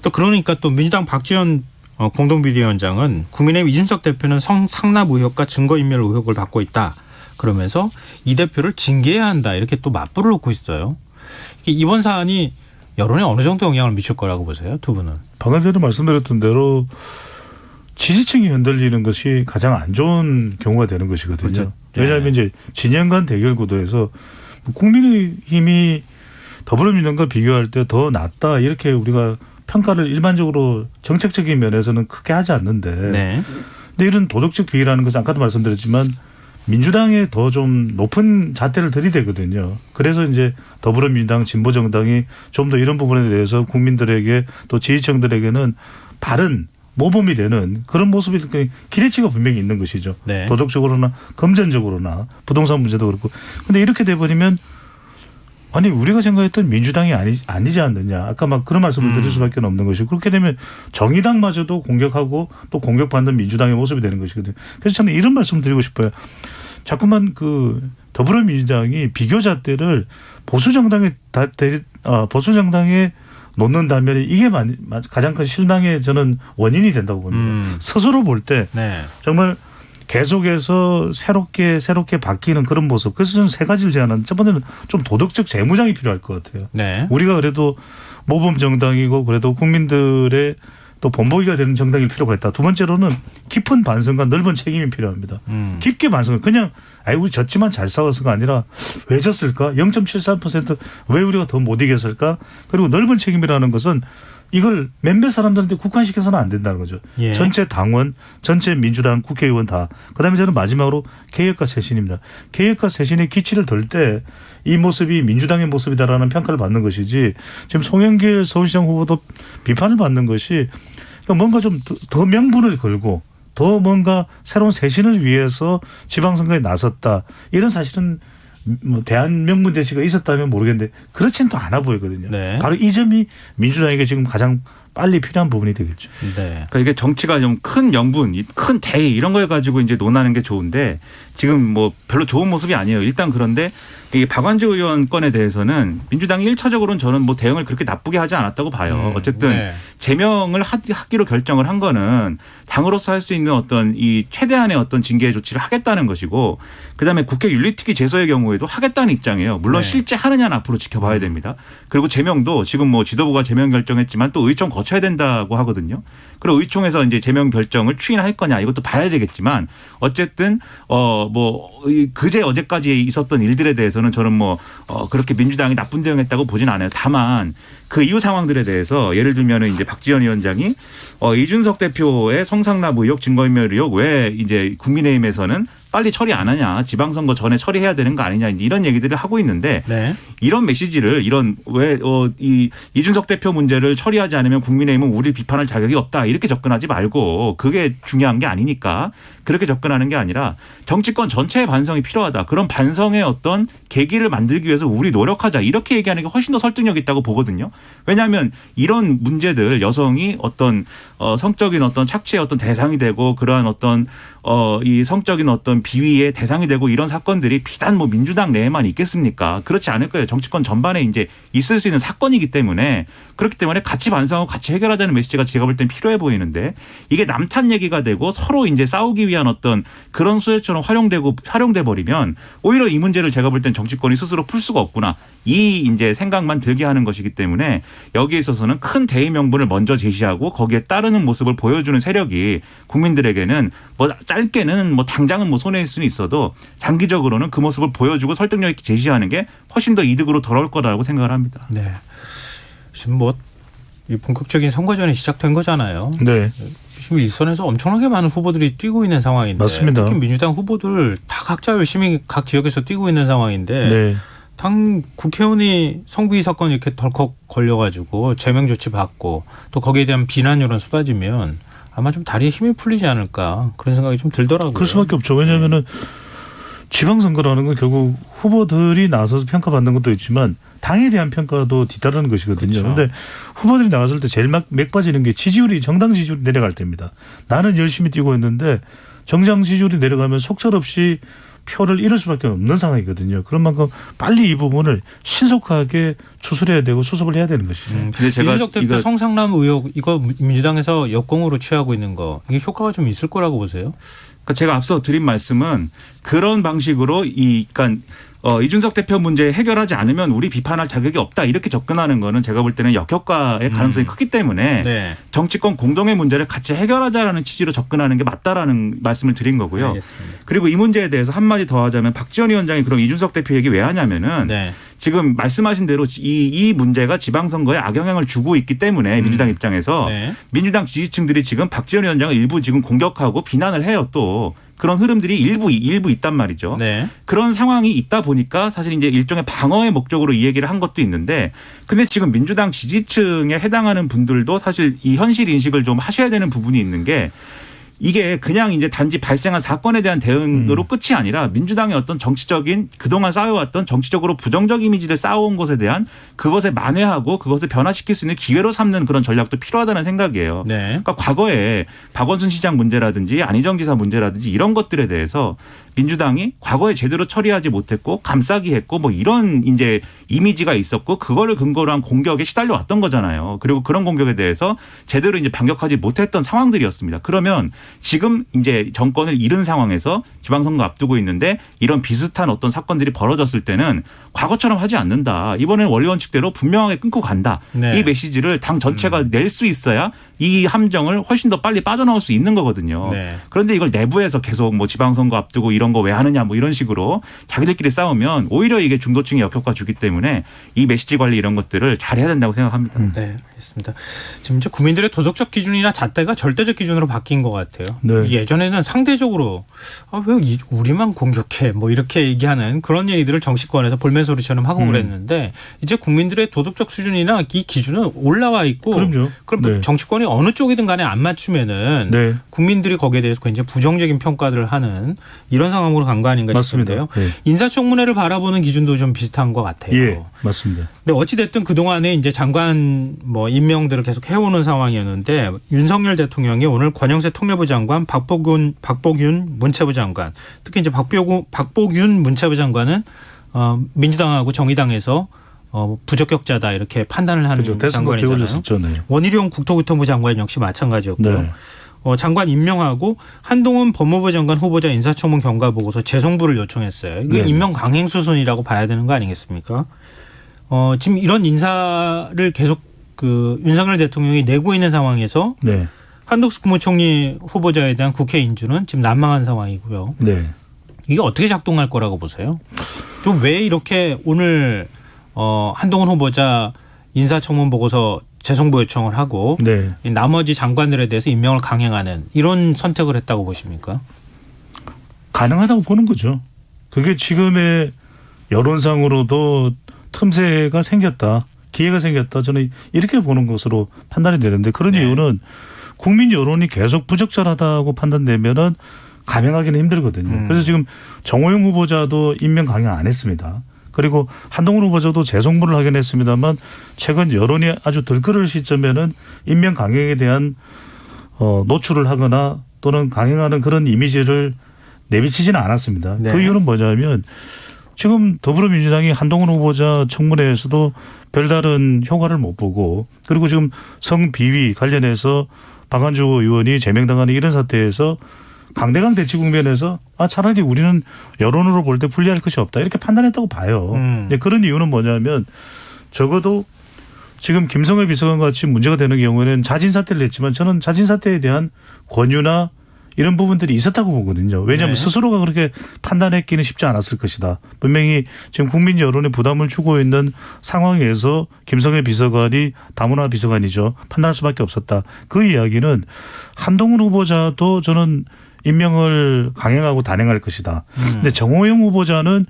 또 그러니까 또 민주당 박지원 공동비대위원장은 국민의힘 이준석 대표는 상납 의혹과 증거인멸 의혹을 받고 있다. 그러면서 이 대표를 징계해야 한다. 이렇게 또 맞불을 놓고 있어요. 이번 사안이 여론에 어느 정도 영향을 미칠 거라고 보세요? 두 분은. 방금 전에 말씀드렸던 대로 지지층이 흔들리는 것이 가장 안 좋은 경우가 되는 것이거든요. 그렇죠. 왜냐하면 이제 진영 간 대결 구도에서 국민의힘이 더불어민주당과 비교할 때 더 낫다 이렇게 우리가 평가를 일반적으로 정책적인 면에서는 크게 하지 않는데 네. 근데 이런 도덕적 비위라는 것은 아까도 말씀드렸지만 민주당에 더 좀 높은 잣대를 들이대거든요. 그래서 이제 더불어민주당 진보정당이 좀 더 이런 부분에 대해서 국민들에게 또 지지층들에게는 바른 모범이 되는 그런 모습이 기대치가 분명히 있는 것이죠. 네. 도덕적으로나 금전적으로나 부동산 문제도 그렇고. 그런데 이렇게 돼버리면 아니 우리가 생각했던 민주당이 아니지 않느냐. 아까 막 그런 말씀을 드릴 수밖에 없는 것이고 그렇게 되면 정의당마저도 공격하고 또 공격받는 민주당의 모습이 되는 것이거든요. 그래서 저는 이런 말씀 드리고 싶어요. 자꾸만 그 더불어민주당이 비교잣대를 보수정당에 놓는다면 이게 가장 큰 실망의 저는 원인이 된다고 봅니다. 스스로 볼 때 네. 정말 계속해서 새롭게 바뀌는 그런 모습. 그래서 저는 세 가지를 제안하는 첫 번째는 좀 도덕적 재무장이 필요할 것 같아요. 네. 우리가 그래도 모범 정당이고 그래도 국민들의 또 본보기가 되는 정당일 필요가 있다. 두 번째로는 깊은 반성과 넓은 책임이 필요합니다. 깊게 반성을 그냥 우리 졌지만 잘 싸워서가 아니라 왜 졌을까? 0.73% 왜 우리가 더 못 이겼을까? 그리고 넓은 책임이라는 것은 이걸 몇몇 사람들한테 국한시켜서는 안 된다는 거죠. 예. 전체 당원, 전체 민주당 국회의원 다. 그다음에 저는 마지막으로 개혁과 쇄신입니다. 개혁과 쇄신의 기치를 들 때 이 모습이 민주당의 모습이다라는 평가를 받는 것이지 지금 송영길 서울시장 후보도 비판을 받는 것이 뭔가 좀 더 명분을 걸고 더 뭔가 새로운 쇄신을 위해서 지방선거에 나섰다. 이런 사실은 뭐 대한 명분 제시가 있었다면 모르겠는데 그렇지는 또 않아 보이거든요. 네. 바로 이 점이 민주당에게 지금 가장 빨리 필요한 부분이 되겠죠. 네. 그러니까 이게 정치가 좀 큰 명분, 큰 대의 이런 걸 가지고 이제 논하는 게 좋은데 지금 뭐 별로 좋은 모습이 아니에요. 일단 그런데 이 박완주 의원 건에 대해서는 민주당이 1차적으로는 저는 뭐 대응을 그렇게 나쁘게 하지 않았다고 봐요. 어쨌든 네. 제명을 하기로 결정을 한 거는 당으로서 할 수 있는 어떤 이 최대한의 어떤 징계 조치를 하겠다는 것이고 그다음에 국회 윤리특위 제소의 경우에도 하겠다는 입장이에요. 물론 네. 실제 하느냐는 앞으로 지켜봐야 됩니다. 그리고 제명도 지금 뭐 지도부가 제명 결정했지만 또 의총 거쳐야 된다고 하거든요. 그리고 의총에서 이제 제명 결정을 추인할 거냐 이것도 봐야 되겠지만 어쨌든 뭐 그제 어제까지 있었던 일들에 대해서는 저는 뭐 그렇게 민주당이 나쁜 대응했다고 보진 않아요. 다만 그 이후 상황들에 대해서 예를 들면은 이제 박지원 위원장이 이준석 대표의 성상납 의혹, 증거인멸 의혹 왜 이제 국민의힘에서는 빨리 처리 안 하냐, 지방선거 전에 처리해야 되는 거 아니냐 이런 얘기들을 하고 있는데 네. 이런 메시지를 이런 이 이준석 대표 문제를 처리하지 않으면 국민의힘은 우리 비판할 자격이 없다 이렇게 접근하지 말고 그게 중요한 게 아니니까 그렇게 접근하는 게 아니라 정치권 전체의 반성이 필요하다. 그런 반성의 어떤 계기를 만들기 위해서 우리 노력하자 이렇게 얘기하는 게 훨씬 더 설득력이 있다고 보거든요. 왜냐하면 이런 문제들 여성이 어떤 성적인 어떤 착취의 어떤 대상이 되고 그러한 어떤 이 성적인 어떤 비위의 대상이 되고 이런 사건들이 비단 뭐 민주당 내에만 있겠습니까? 그렇지 않을 거예요. 정치권 전반에 이제 있을 수 있는 사건이기 때문에 그렇기 때문에 같이 반성하고 같이 해결하자는 메시지가 제가 볼 땐 필요해 보이는데 이게 남탓 얘기가 되고 서로 이제 싸우기 위한 어떤 그런 수혜처럼 활용돼 버리면 오히려 이 문제를 제가 볼 땐 정치권이 스스로 풀 수가 없구나. 이 이제 생각만 들게 하는 것이기 때문에 여기에 있어서는 큰 대의 명분을 먼저 제시하고 거기에 따르는 모습을 보여주는 세력이 국민들에게는 뭐 짧게는 뭐 당장은 뭐 손해일 수는 있어도 장기적으로는 그 모습을 보여주고 설득력 있게 제시하는 게 훨씬 더 이득으로 돌아올 거라고 생각을 합니다. 네. 지금 뭐 이 본격적인 선거전이 시작된 거잖아요. 네. 지금 일선에서 엄청나게 많은 후보들이 뛰고 있는 상황인데 맞습니다. 특히 민주당 후보들 다 각자 열심히 각 지역에서 뛰고 있는 상황인데 네. 당 국회의원이 성비위 사건 이렇게 덜컥 걸려가지고 제명 조치 받고 또 거기에 대한 비난 여론 쏟아지면 아마 좀 다리에 힘이 풀리지 않을까 그런 생각이 좀 들더라고요. 그럴 수밖에 없죠. 왜냐하면은 지방선거라는 건 결국 후보들이 나서서 평가받는 것도 있지만 당에 대한 평가도 뒤따르는 것이거든요. 그렇죠. 그런데 후보들이 나갔을 때 제일 맥 빠지는 게 정당 지지율이 내려갈 때입니다. 나는 열심히 뛰고 있는데 정당 지지율이 내려가면 속절없이 표를 잃을 수밖에 없는 상황이거든요. 그런 만큼 빨리 이 부분을 신속하게 추스려야 되고 수습을 해야 되는 것이죠. 근데 제가 이준석 대표 성상남 의혹 이거 민주당에서 역공으로 취하고 있는 거 이게 효과가 좀 있을 거라고 보세요? 그러니까 제가 앞서 드린 말씀은 그런 방식으로 그러니까 이준석 대표 문제 해결하지 않으면 우리 비판할 자격이 없다 이렇게 접근하는 거는 제가 볼 때는 역효과의 가능성이 크기 때문에 네. 정치권 공동의 문제를 같이 해결하자라는 취지로 접근하는 게 맞다라는 말씀을 드린 거고요. 알겠습니다. 그리고 이 문제에 대해서 한마디 더 하자면 박지원 위원장이 그럼 이준석 대표 얘기 왜 하냐면은 네. 지금 말씀하신 대로 이 문제가 지방선거에 악영향을 주고 있기 때문에 민주당 입장에서 네. 민주당 지지층들이 지금 박지원 위원장을 일부 지금 공격하고 비난을 해요 또. 그런 흐름들이 일부 있단 말이죠. 네. 그런 상황이 있다 보니까 사실 이제 일종의 방어의 목적으로 이 얘기를 한 것도 있는데 근데 지금 민주당 지지층에 해당하는 분들도 사실 이 현실 인식을 좀 하셔야 되는 부분이 있는 게 이게 그냥 이제 단지 발생한 사건에 대한 대응으로 끝이 아니라 민주당의 어떤 정치적인 그동안 쌓여왔던 정치적으로 부정적 이미지를 쌓아온 것에 대한 그것에 만회하고 그것을 변화시킬 수 있는 기회로 삼는 그런 전략도 필요하다는 생각이에요. 네. 그러니까 과거에 박원순 시장 문제라든지 안희정 지사 문제라든지 이런 것들에 대해서 민주당이 과거에 제대로 처리하지 못했고 감싸기 했고 뭐 이런 이제 이미지가 있었고 그거를 근거로 한 공격에 시달려 왔던 거잖아요. 그리고 그런 공격에 대해서 제대로 이제 반격하지 못했던 상황들이었습니다. 그러면 지금 이제 정권을 잃은 상황에서 지방선거 앞두고 있는데 이런 비슷한 어떤 사건들이 벌어졌을 때는 과거처럼 하지 않는다. 이번에는 원리 원칙대로 분명하게 끊고 간다. 네. 이 메시지를 당 전체가 낼 수 있어야 이 함정을 훨씬 더 빨리 빠져나올 수 있는 거거든요. 네. 그런데 이걸 내부에서 계속 뭐 지방선거 앞두고 이런 거 왜 하느냐 뭐 이런 식으로 자기들끼리 싸우면 오히려 이게 중도층에 역효과 주기 때문에 이 메시지 관리 이런 것들을 잘해야 된다고 생각합니다. 네, 알겠습니다. 지금 이제 국민들의 도덕적 기준이나 잣대가 절대적 기준으로 바뀐 것 같아요. 네. 예전에는 상대적으로 왜 우리만 공격해 뭐 이렇게 얘기하는 그런 얘기들을 정치권에서 볼멘소리처럼 하고 그랬는데 이제 국민들의 도덕적 수준이나 이 기준은 올라와 있고 그럼요. 그럼 네. 정치권이 어느 쪽이든 간에 안 맞추면은 네. 국민들이 거기에 대해서 굉장히 부정적인 평가들을 하는 이런 상황으로 간 거 아닌가 맞습니다. 싶은데요. 네. 인사청문회를 바라보는 기준도 좀 비슷한 것 같아요. 예, 맞습니다. 근데 어찌됐든 그동안에 이제 장관 뭐 임명들을 계속 해오는 상황이었는데 윤석열 대통령이 오늘 권영세 통일부 장관, 박복윤 문체부 장관, 특히 이제 박복윤 문체부 장관은 민주당하고 정의당에서 부적격자다 이렇게 판단을 하는 그렇죠. 대선거 장관이잖아요. 기울였었죠. 네. 원희룡 국토교통부 장관 역시 마찬가지였고요. 네. 장관 임명하고 한동훈 법무부 장관 후보자 인사청문 경과 보고서 재송부를 요청했어요. 이게 네. 임명 강행 수순이라고 봐야 되는 거 아니겠습니까? 지금 이런 인사를 계속 윤석열 대통령이 내고 있는 상황에서 네. 한덕수 국무총리 후보자에 대한 국회 인준은 지금 난망한 상황이고요. 네. 이게 어떻게 작동할 거라고 보세요? 좀 왜 이렇게 오늘 한동훈 후보자 인사청문 보고서 재송부 요청을 하고 네. 나머지 장관들에 대해서 임명을 강행하는 이런 선택을 했다고 보십니까? 가능하다고 보는 거죠. 그게 지금의 여론상으로도 틈새가 생겼다. 기회가 생겼다. 저는 이렇게 보는 것으로 판단이 되는데 그런 네. 이유는 국민 여론이 계속 부적절하다고 판단되면은 감행하기는 힘들거든요. 그래서 지금 정호영 후보자도 임명 강행 안 했습니다. 그리고 한동훈 후보자도 재송부를 하긴 했습니다만 최근 여론이 아주 들끓을 시점에는 임명 강행에 대한 노출을 하거나 또는 강행하는 그런 이미지를 내비치지는 않았습니다. 네. 그 이유는 뭐냐면 지금 더불어민주당이 한동훈 후보자 청문회에서도 별다른 효과를 못 보고 그리고 지금 성비위 관련해서 박한주 의원이 제명당하는 이런 사태에서 강대강 대치 국면에서 차라리 우리는 여론으로 볼 때 불리할 것이 없다 이렇게 판단했다고 봐요. 그런 이유는 뭐냐면 적어도 지금 김성회 비서관 같이 문제가 되는 경우에는 자진 사퇴를 했지만 저는 자진 사퇴에 대한 권유나 이런 부분들이 있었다고 보거든요. 왜냐하면 네. 스스로가 그렇게 판단했기는 쉽지 않았을 것이다. 분명히 지금 국민 여론에 부담을 주고 있는 상황에서 김성회 비서관이 다문화 비서관이죠. 판단할 수밖에 없었다. 그 이야기는 한동훈 후보자도 저는 임명을 강행하고 단행할 것이다. 근데 정호영 후보자는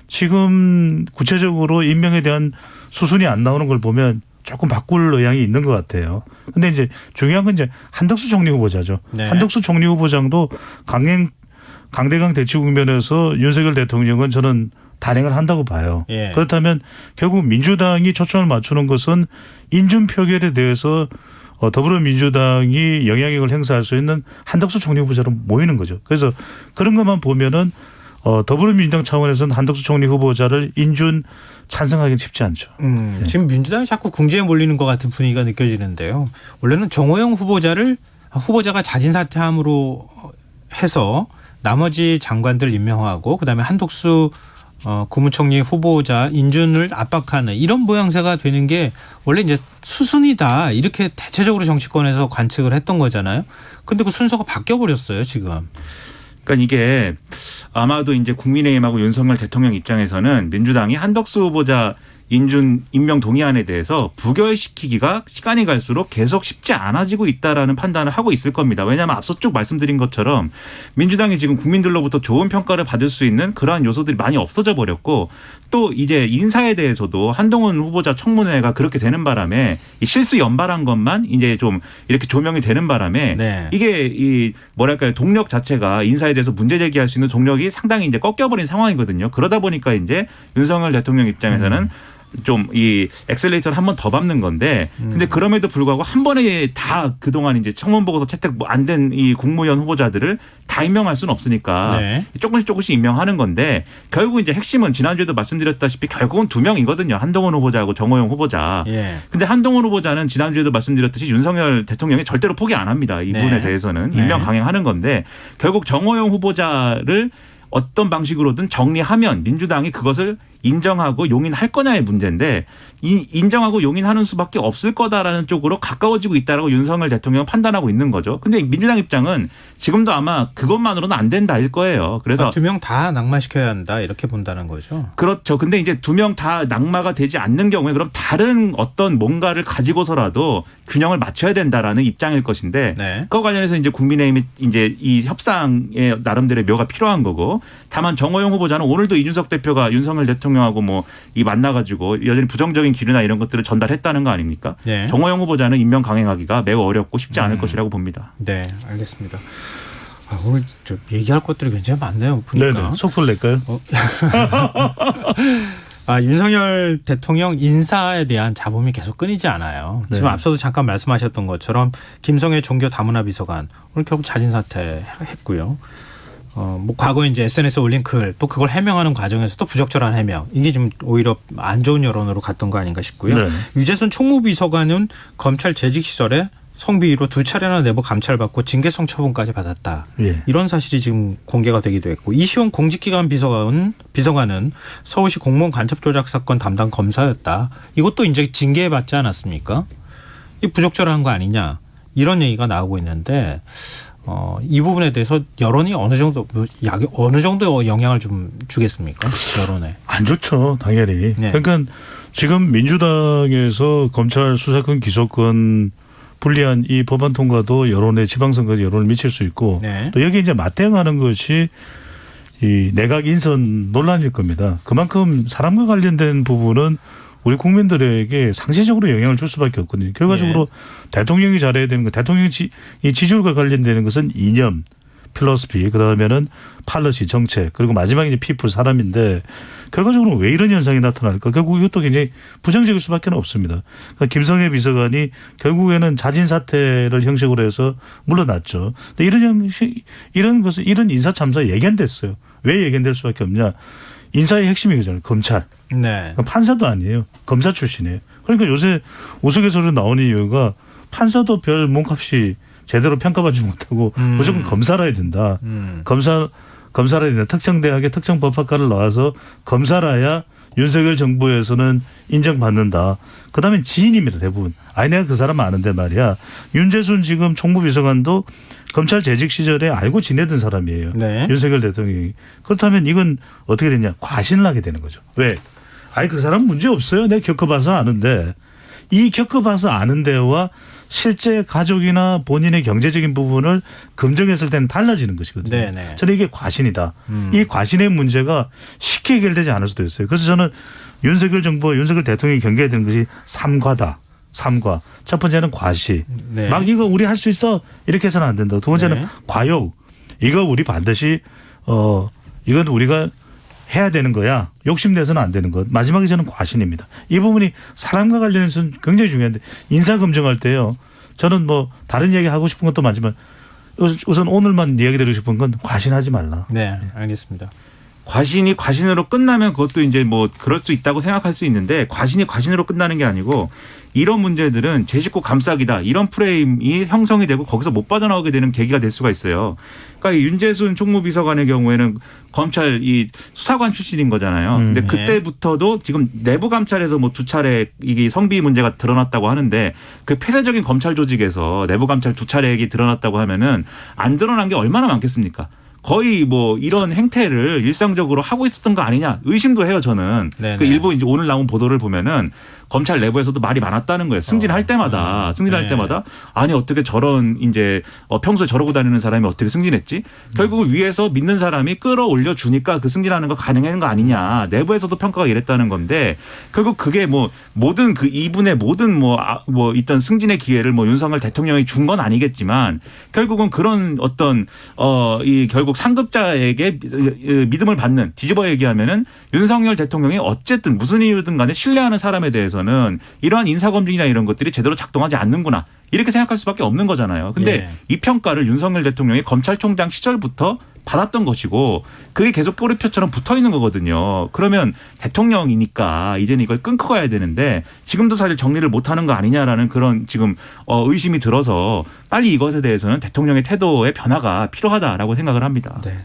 지금 구체적으로 임명에 대한 수순이 안 나오는 걸 보면 조금 바꿀 의향이 있는 것 같아요. 근데 이제 중요한 건 이제 한덕수 총리 후보자죠. 네. 한덕수 총리 후보장도 강대강 대치 국면에서 윤석열 대통령은 저는 단행을 한다고 봐요. 예. 그렇다면 결국 민주당이 초점을 맞추는 것은 인준 표결에 대해서 더불어민주당이 영향력을 행사할 수 있는 한덕수 총리 후보자로 모이는 거죠. 그래서 그런 것만 보면은 더불어민주당 차원에서는 한덕수 총리 후보자를 인준 찬성하기는 쉽지 않죠. 지금 민주당이 자꾸 궁지에 몰리는 것 같은 분위기가 느껴지는데요. 원래는 정호영 후보자가 자진 사퇴함으로 해서 나머지 장관들 임명하고 그다음에 한덕수 국무총리 후보자 인준을 압박하는 이런 모양새가 되는 게 원래 이제 수순이다 이렇게 대체적으로 정치권에서 관측을 했던 거잖아요. 근데 그 순서가 바뀌어 버렸어요 지금. 그러니까 이게 아마도 이제 국민의힘하고 윤석열 대통령 입장에서는 민주당이 한덕수 후보자 임명 동의안에 대해서 부결시키기가 시간이 갈수록 계속 쉽지 않아지고 있다라는 판단을 하고 있을 겁니다. 왜냐하면 앞서 쭉 말씀드린 것처럼 민주당이 지금 국민들로부터 좋은 평가를 받을 수 있는 그러한 요소들이 많이 없어져 버렸고 또 이제 인사에 대해서도 한동훈 후보자 청문회가 그렇게 되는 바람에 이 실수 연발한 것만 이제 좀 이렇게 조명이 되는 바람에 네. 이게 이 뭐랄까요 동력 자체가 인사에 대해서 문제 제기할 수 있는 동력이 상당히 이제 꺾여버린 상황이거든요. 그러다 보니까 이제 윤석열 대통령 입장에서는 좀 이 엑셀레이터를 한 번 더 밟는 건데 근데 그럼에도 불구하고 한 번에 다 그동안 이제 청문 보고서 채택 안 된 이 국무위원 후보자들을 다 임명할 수는 없으니까 네. 조금씩 임명하는 건데 결국 이제 핵심은 지난주에도 말씀드렸다시피 결국은 두 명이거든요. 한동훈 후보자하고 정호영 후보자. 예. 근데 한동훈 후보자는 지난주에도 말씀드렸듯이 윤석열 대통령이 절대로 포기 안 합니다. 이 부분에 네. 대해서는 네. 임명 강행하는 건데 결국 정호영 후보자를 어떤 방식으로든 정리하면 민주당이 그것을 인정하고 용인할 거냐의 문제인데 인정하고 용인하는 수밖에 없을 거다라는 쪽으로 가까워지고 있다라고 윤석열 대통령은 판단하고 있는 거죠. 근데 민주당 입장은 지금도 아마 그것만으로는 안 된다일 거예요. 그래서 두 명 다 낙마시켜야 한다 이렇게 본다는 거죠. 그렇죠. 근데 이제 두 명 다 낙마가 되지 않는 경우에 그럼 다른 어떤 뭔가를 가지고서라도 균형을 맞춰야 된다라는 입장일 것인데 네. 그거 관련해서 이제 국민의힘이 이제 이 협상에 나름대로의 묘가 필요한 거고 다만 정호영 후보자는 오늘도 이준석 대표가 윤석열 대통령하고 뭐 이 만나가지고 여전히 부정적인 기류나 이런 것들을 전달했다는 거 아닙니까? 네. 정호영 후보자는 임명 강행하기가 매우 어렵고 쉽지 않을 것이라고 봅니다. 네, 알겠습니다. 오늘 저 얘기할 것들이 굉장히 많네요. 보니까. 네네. 속풀 낼까요? 윤석열 대통령 인사에 대한 잡음이 계속 끊이지 않아요. 지금 네. 앞서도 잠깐 말씀하셨던 것처럼 김성애 종교 다문화 비서관 오늘 결국 자진 사퇴했고요. 뭐 과거에 이제 SNS에 올린 글 또 그걸 해명하는 과정에서 또 부적절한 해명 이게 좀 오히려 안 좋은 여론으로 갔던 거 아닌가 싶고요. 네. 유재순 총무비서관은 검찰 재직 시절에 성비위로 2차례나 내부 감찰받고 징계성 처분까지 받았다. 예. 이런 사실이 지금 공개가 되기도 했고 이시원 공직기관 비서관은 서울시 공무원 간첩 조작 사건 담당 검사였다. 이것도 이제 징계받지 않았습니까? 이 부적절한 거 아니냐 이런 얘기가 나오고 있는데 이 부분에 대해서 여론이 어느 정도 영향을 좀 주겠습니까? 여론에. 안 좋죠, 당연히. 네. 그러니까 지금 민주당에서 검찰 수사권 기소권 불리한 이 법안 통과도 여론에 지방선거에 여론을 미칠 수 있고 네. 또 여기 이제 맞대응하는 것이 이 내각 인선 논란일 겁니다. 그만큼 사람과 관련된 부분은 우리 국민들에게 상시적으로 영향을 줄 수밖에 없거든요. 결과적으로 대통령이 잘해야 되는 거, 대통령 이 지지율과 관련되는 것은 이념, 필로소피, 그다음에는 팔러시, 정책, 그리고 마지막에 이제 피플, 사람인데 결과적으로 왜 이런 현상이 나타날까? 결국 이것도 굉장히 부정적일 수밖에 없습니다. 그러니까 김성애 비서관이 결국에는 자진 사퇴를 형식으로 해서 물러났죠. 근데 이런 인사 참사 예견됐어요. 왜 예견될 수밖에 없냐? 인사의 핵심이 그잖아요. 검찰. 네. 판사도 아니에요. 검사 출신이에요. 그러니까 요새 우스갯소리로 나오는 이유가 판사도 별 몸값이 제대로 평가받지 못하고 무조건 검사라 해야 된다. 검사라 해야 된다. 특정 대학의 특정 법학과를 나와서 검사라야 윤석열 정부에서는 인정받는다. 그다음에 지인입니다. 대부분. 아니 내가 그 사람 아는데 말이야. 윤재순 지금 총무비서관도 검찰 재직 시절에 알고 지내던 사람이에요. 네. 윤석열 대통령이. 그렇다면 이건 어떻게 되냐. 과신을 하게 되는 거죠. 왜? 아니 그 사람 문제 없어요. 내가 겪어봐서 아는데. 이 겪어봐서 아는 데와 실제 가족이나 본인의 경제적인 부분을 검증했을 때는 달라지는 것이거든요. 네네. 저는 이게 과신이다. 이 과신의 문제가 쉽게 해결되지 않을 수도 있어요. 그래서 저는 윤석열 정부와 윤석열 대통령이 경계해야 되는 것이 삼과다. 삼과. 첫 번째는 과시. 네. 막 이거 우리 할 수 있어. 이렇게 해서는 안 된다. 두 번째는 네. 과욕. 이거 우리 반드시 이건 우리가 해야 되는 거야. 욕심내서는 안 되는 것. 마지막에 저는 과신입니다. 이 부분이 사람과 관련해서는 굉장히 중요한데 인사 검증할 때요. 저는 뭐 다른 이야기 하고 싶은 것도 많지만 우선 오늘만 이야기 드리고 싶은 건 과신하지 말라. 네, 알겠습니다. 과신이 과신으로 끝나면 그것도 이제 뭐 그럴 수 있다고 생각할 수 있는데 과신이 과신으로 끝나는 게 아니고 이런 문제들은 제 식구 감싸기다 이런 프레임이 형성이 되고 거기서 못 빠져나오게 되는 계기가 될 수가 있어요. 그러니까 이 윤재순 총무비서관의 경우에는 검찰 이 수사관 출신인 거잖아요. 근데 그때부터도 지금 내부 감찰에서 뭐 2차례 이게 성비 문제가 드러났다고 하는데 그 폐쇄적인 검찰 조직에서 내부 감찰 2차례 드러났다고 하면은 안 드러난 게 얼마나 많겠습니까? 거의 뭐 이런 행태를 일상적으로 하고 있었던 거 아니냐 의심도 해요 저는. 네네. 그 일부 이제 오늘 나온 보도를 보면은 검찰 내부에서도 말이 많았다는 거예요. 승진할 때마다 네. 때마다 아니 어떻게 저런 이제 평소에 저러고 다니는 사람이 어떻게 승진했지? 결국 위에서 믿는 사람이 끌어올려 주니까 그 승진하는 거 가능한 거 아니냐. 내부에서도 평가가 이랬다는 건데 결국 그게 뭐 모든 그 이분의 모든 뭐 있던 승진의 기회를 뭐 윤석열 대통령이 준 건 아니겠지만 결국은 그런 어떤 이 결국 상급자에게 믿음을 받는 뒤집어 얘기하면은 윤석열 대통령이 어쨌든 무슨 이유든 간에 신뢰하는 사람에 대해서는 이러한 인사검증이나 이런 것들이 제대로 작동하지 않는구나. 이렇게 생각할 수밖에 없는 거잖아요. 근데 예. 이 평가를 윤석열 대통령이 검찰총장 시절부터 받았던 것이고 그게 계속 꼬리표처럼 붙어 있는 거거든요. 그러면 대통령이니까 이제는 이걸 끊고 가야 되는데 지금도 사실 정리를 못하는 거 아니냐라는 그런 지금 의심이 들어서 빨리 이것에 대해서는 대통령의 태도의 변화가 필요하다라고 생각을 합니다. 네.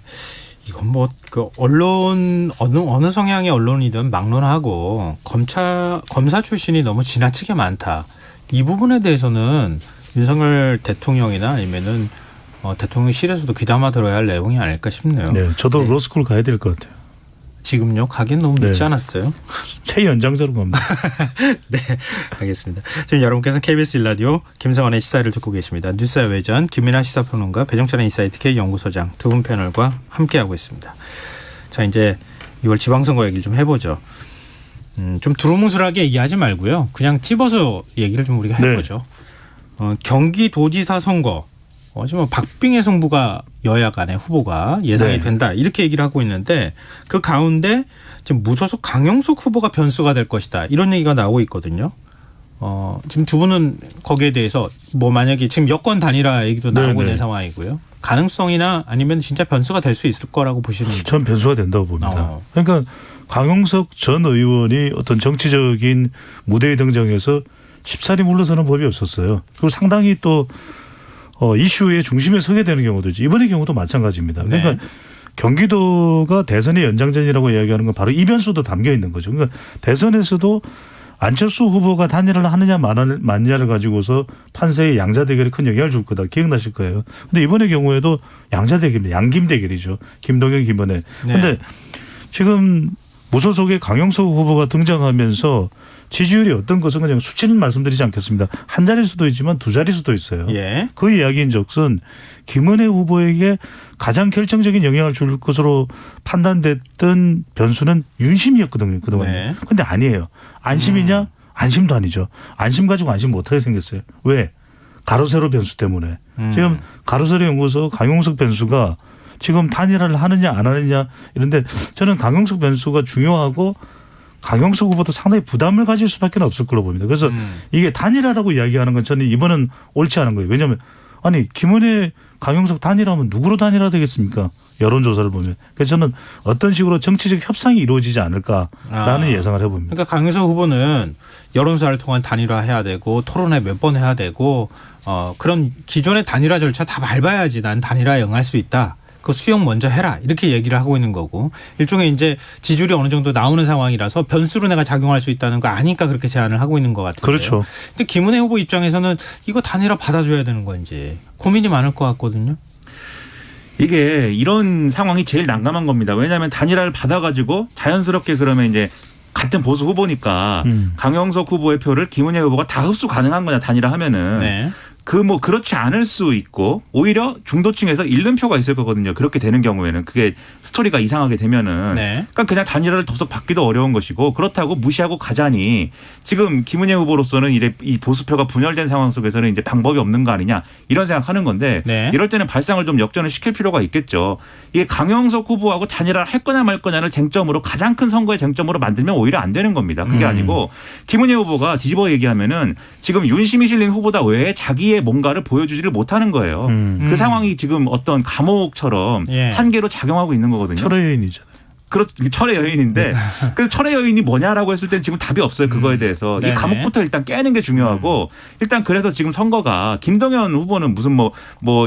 이건 뭐 그 언론 어느 성향의 언론이든 막론하고 검사 출신이 너무 지나치게 많다. 이 부분에 대해서는 윤석열 대통령이나 아니면은 대통령실에서도 귀담아 들어야 할 내용이 아닐까 싶네요. 네, 저도 네. 로스쿨 가야 될 것 같아요. 지금요? 가긴 너무 늦지 않았어요? 최연장자로 갑니다. 네, 알겠습니다. 지금 여러분께서는 KBS 1라디오 김성환의 시사를 듣고 계십니다. 뉴스의 외전 김민아 시사평론가 배정찬의 인사이트 K연구소장 두 분 패널과 함께하고 있습니다. 자, 이제 2월 지방선거 얘기를 좀 해보죠. 좀 두루뭉술하게 얘기하지 말고요. 그냥 찝어서 얘기를 좀 우리가 해보죠. 경기도지사 선거. 지금 박빙의 승부가 여야 간의 후보가 예상이 네. 된다. 이렇게 얘기를 하고 있는데 그 가운데 지금 무소속 강용석 후보가 변수가 될 것이다. 이런 얘기가 나오고 있거든요. 지금 두 분은 거기에 대해서 뭐 만약에 지금 여권 단일화 얘기도 나오고 네네. 있는 상황이고요. 가능성이나 아니면 진짜 변수가 될 수 있을 거라고 보시는 전 변수가 된다고 봅니다. 어. 그러니까 강용석 전 의원이 어떤 정치적인 무대에 등장해서 쉽사리 물러서는 법이 없었어요. 그리고 상당히 또 이슈의 중심에 서게 되는 경우도 있죠. 이번의 경우도 마찬가지입니다. 그러니까 네. 경기도가 대선의 연장전이라고 이야기하는 건 바로 이 변수도 담겨 있는 거죠. 그러니까 대선에서도 안철수 후보가 단일화를 하느냐 마느냐를 가지고서 판세의 양자 대결에 큰 영향을 줄 거다. 기억나실 거예요. 근데 이번의 경우에도 양자 대결입니다. 양김 대결이죠. 김동연, 김은혜. 그런데 네. 지금 무소속의 강용석 후보가 등장하면서 지지율이 어떤 것은 그냥 수치는 말씀드리지 않겠습니다. 한 자릿수도 있지만 두 자릿수도 있어요. 예. 그 이야기인즉슨 김은혜 후보에게 가장 결정적인 영향을 줄 것으로 판단됐던 변수는 윤심이었거든요. 그동안. 네. 그런데 아니에요. 안심이냐? 안심도 아니죠. 안심 가지고 안심 못하게 생겼어요. 왜? 가로세로 변수 때문에. 지금 가로세로 연구소 강용석 변수가 지금 단일화를 하느냐 안 하느냐 이런데 저는 강용석 변수가 중요하고 강용석 후보도 상당히 부담을 가질 수밖에 없을 걸로 봅니다. 그래서 이게 단일화라고 이야기하는 건 저는 이번은 옳지 않은 거예요. 왜냐하면 아니 김은혜 강용석 단일화하면 누구로 단일화 되겠습니까? 여론조사를 보면. 그래서 저는 어떤 식으로 정치적 협상이 이루어지지 않을까라는 예상을 해봅니다. 그러니까 강용석 후보는 여론조사를 통한 단일화해야 되고 토론회 몇 번 해야 되고 그런 기존의 단일화 절차 다 밟아야지 난 단일화에 응할 수 있다. 그 수용 먼저 해라 이렇게 얘기를 하고 있는 거고 일종의 이제 지지율이 어느 정도 나오는 상황이라서 변수로 내가 작용할 수 있다는 거 아니까 그렇게 제안을 하고 있는 것 같은데요. 그렇죠. 근데 김은혜 후보 입장에서는 이거 단일화 받아줘야 되는 건지 고민이 많을 것 같거든요. 이게 이런 상황이 제일 난감한 겁니다. 왜냐하면 단일화를 받아가지고 자연스럽게 그러면 이제 같은 보수 후보니까 강용석 후보의 표를 김은혜 후보가 다 흡수 가능한 거냐 단일화 하면은. 네. 그렇지 않을 수 있고 오히려 중도층에서 잃는 표가 있을 거거든요. 그렇게 되는 경우에는 그게 스토리가 이상하게 되면은 네. 그러니까 그냥 단일화를 더 받기도 어려운 것이고 그렇다고 무시하고 가자니 지금 김은혜 후보로서는 이 보수표가 분열된 상황 속에서는 이제 방법이 없는 거 아니냐 이런 생각하는 건데 네. 이럴 때는 발상을 좀 역전을 시킬 필요가 있겠죠. 이게 강용석 후보하고 단일화를 할 거냐 말 거냐를 쟁점으로 가장 큰 선거의 쟁점으로 만들면 오히려 안 되는 겁니다. 그게 아니고 김은혜 후보가 뒤집어 얘기하면은 지금 윤심이 실린 후보다 외에 자기의 뭔가를 보여주지를 못하는 거예요. 그 상황이 지금 어떤 감옥처럼 예. 한계로 작용하고 있는 거거든요. 철의 여인이잖아요. 철의 여인인데 그래서 철의 여인이 뭐냐라고 했을 땐 지금 답이 없어요. 그거에 대해서. 네네. 이 감옥부터 일단 깨는 게 중요하고 일단 그래서 지금 선거가 김동연 후보는 무슨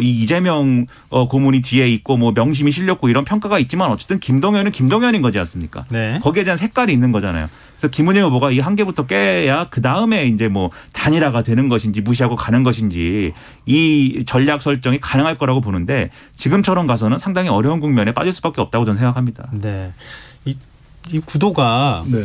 이 이재명 고문이 뒤에 있고 뭐 명심이 실렸고 이런 평가가 있지만 어쨌든 김동연은 김동연인 거지 않습니까? 네. 거기에 대한 색깔이 있는 거잖아요. 그래서 김은혜 후보가 이 한계부터 깨야 그 다음에 이제 뭐 단일화가 되는 것인지 무시하고 가는 것인지 이 전략 설정이 가능할 거라고 보는데 지금처럼 가서는 상당히 어려운 국면에 빠질 수밖에 없다고 저는 생각합니다. 네. 이 구도가 네.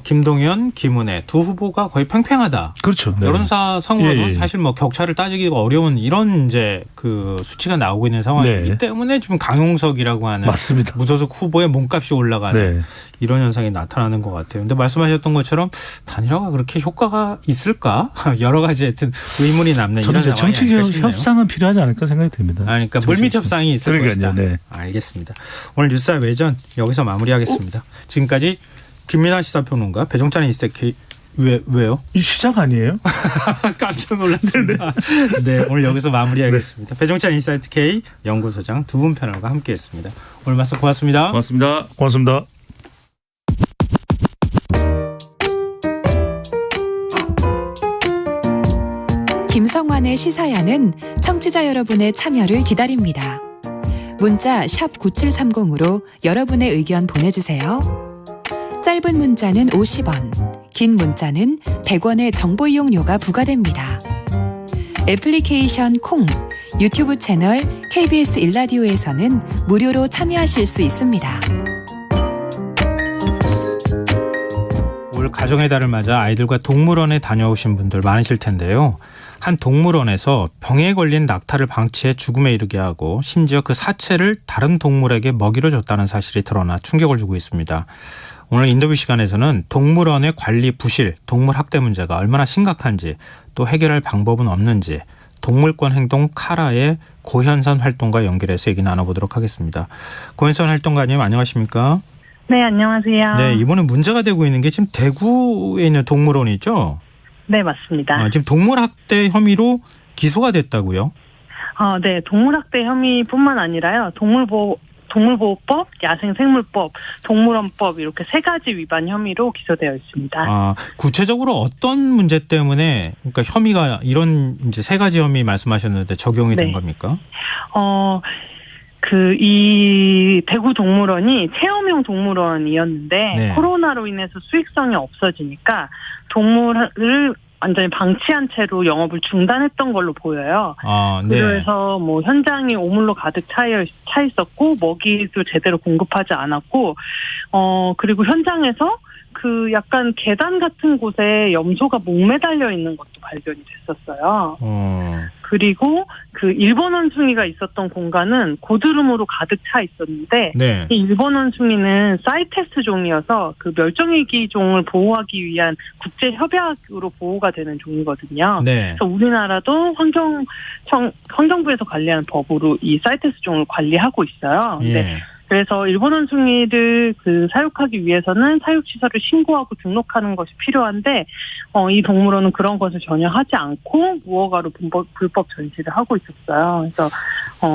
김동연, 김은혜 두 후보가 거의 팽팽하다. 그렇죠. 네. 여론사 상으로는 예. 사실 뭐 격차를 따지기가 어려운 이런 이제 그 수치가 나오고 있는 상황이기 네. 때문에 지금 강용석이라고 하는 맞습니다. 무소속 후보의 몸값이 올라가는 네. 이런 현상이 나타나는 것 같아요. 근데 말씀하셨던 것처럼 단일화가 그렇게 효과가 있을까? 여러 가지 하여튼 의문이 남는 저는 이런 이제 상황이 정치 아닐까 싶네요. 협상은 필요하지 않을까 생각이 듭니다. 그러니까 물밑 협상이 있을 그러니까요. 것이다. 네. 알겠습니다. 오늘 뉴스 외전 여기서 마무리하겠습니다. 지금까지 김민하 시사평론가 배종찬 인스타K 왜요? 이 시작 아니에요? 깜짝 놀랐습니다. 네, 오늘 여기서 마무리하겠습니다. 배종찬 인사이트 K 연구소장 두 분 패널과 함께했습니다. 오늘 말씀 고맙습니다. 고맙습니다. 고맙습니다. 김성환의 시사야는 청취자 여러분의 참여를 기다립니다. 문자 샵 9730으로 여러분의 의견 보내주세요. 짧은 문자는 50원, 긴 문자는 100원의 정보 이용료가 부과됩니다. 애플리케이션 콩, 유튜브 채널 KBS 일라디오에서는 무료로 참여하실 수 있습니다. 올 가정의 달을 맞아 아이들과 동물원에 다녀오신 분들 많으실 텐데요. 한 동물원에서 병에 걸린 낙타를 방치해 죽음에 이르게 하고 심지어 그 사체를 다른 동물에게 먹이로 줬다는 사실이 드러나 충격을 주고 있습니다. 오늘 인터뷰 시간에서는 동물원의 관리 부실, 동물 학대 문제가 얼마나 심각한지 또 해결할 방법은 없는지 동물권 행동 카라의 고현선 활동가 연결해서 얘기 나눠보도록 하겠습니다. 고현선 활동가님 안녕하십니까? 네, 안녕하세요. 네, 이번에 문제가 되고 있는 게 지금 대구에 있는 동물원이죠? 네, 맞습니다. 지금 동물학대 혐의로 기소가 됐다고요? 네, 동물학대 혐의뿐만 아니라요. 동물보호법, 야생생물법, 동물원법 이렇게 세 가지 위반 혐의로 기소되어 있습니다. 구체적으로 어떤 문제 때문에 그러니까 혐의가 이런 이제 세 가지 혐의 말씀하셨는데 적용이 된 네. 겁니까? 이 대구 동물원이 체험형 동물원이었는데 네. 코로나로 인해서 수익성이 없어지니까 동물을 완전히 방치한 채로 영업을 중단했던 걸로 보여요. 네. 그래서 뭐 현장이 오물로 가득 차 있었고 먹이도 제대로 공급하지 않았고 그리고 현장에서 그 약간 계단 같은 곳에 염소가 목매달려 있는 것도 발견이 됐었어요. 그리고 그 일본 원숭이가 있었던 공간은 고드름으로 가득 차 있었는데 네. 이 일본 원숭이는 사이테스 종이어서 그 멸종위기 종을 보호하기 위한 국제 협약으로 보호가 되는 종이거든요. 네. 그래서 우리나라도 환경부에서 관리하는 법으로 이 사이테스 종을 관리하고 있어요. 근데 그래서 일본 원숭이를 사육하기 위해서는 사육시설을 신고하고 등록하는 것이 필요한데 이 동물원은 그런 것을 전혀 하지 않고 무허가로 불법 전시를 하고 있었어요. 그래서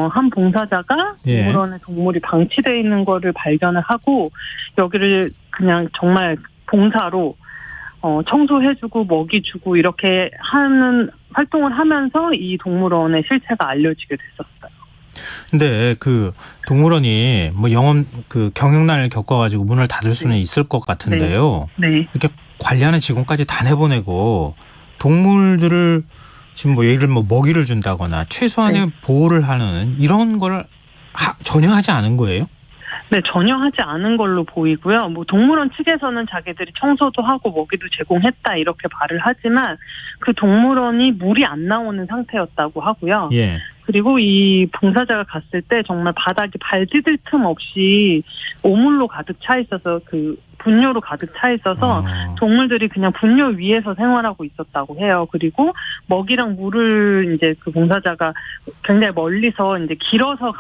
한 봉사자가 동물원에 동물이 방치되어 있는 거를 발견을 하고 여기를 그냥 정말 봉사로 청소해주고 먹이 주고 이렇게 하는 활동을 하면서 이 동물원의 실체가 알려지게 됐었어요. 근데 그 동물원이 뭐 경영난을 겪어가지고 문을 닫을 수는 있을 것 같은데요. 네. 이렇게 관리하는 직원까지 다 내보내고 동물들을 지금 뭐 예를 들면 먹이를 준다거나 최소한의 보호를 하는 이런 걸 전혀 하지 않은 거예요? 네, 전혀 하지 않은 걸로 보이고요. 뭐 동물원 측에서는 자기들이 청소도 하고 먹이도 제공했다 이렇게 말을 하지만 그 동물원이 물이 안 나오는 상태였다고 하고요. 예. 그리고 이 봉사자가 갔을 때 정말 바닥이 발 디딜 틈 없이 오물로 가득 차 있어서 분뇨로 가득 차 있어서 동물들이 그냥 분뇨 위에서 생활하고 있었다고 해요. 그리고 먹이랑 물을 이제 그 봉사자가 굉장히 멀리서 이제 길어서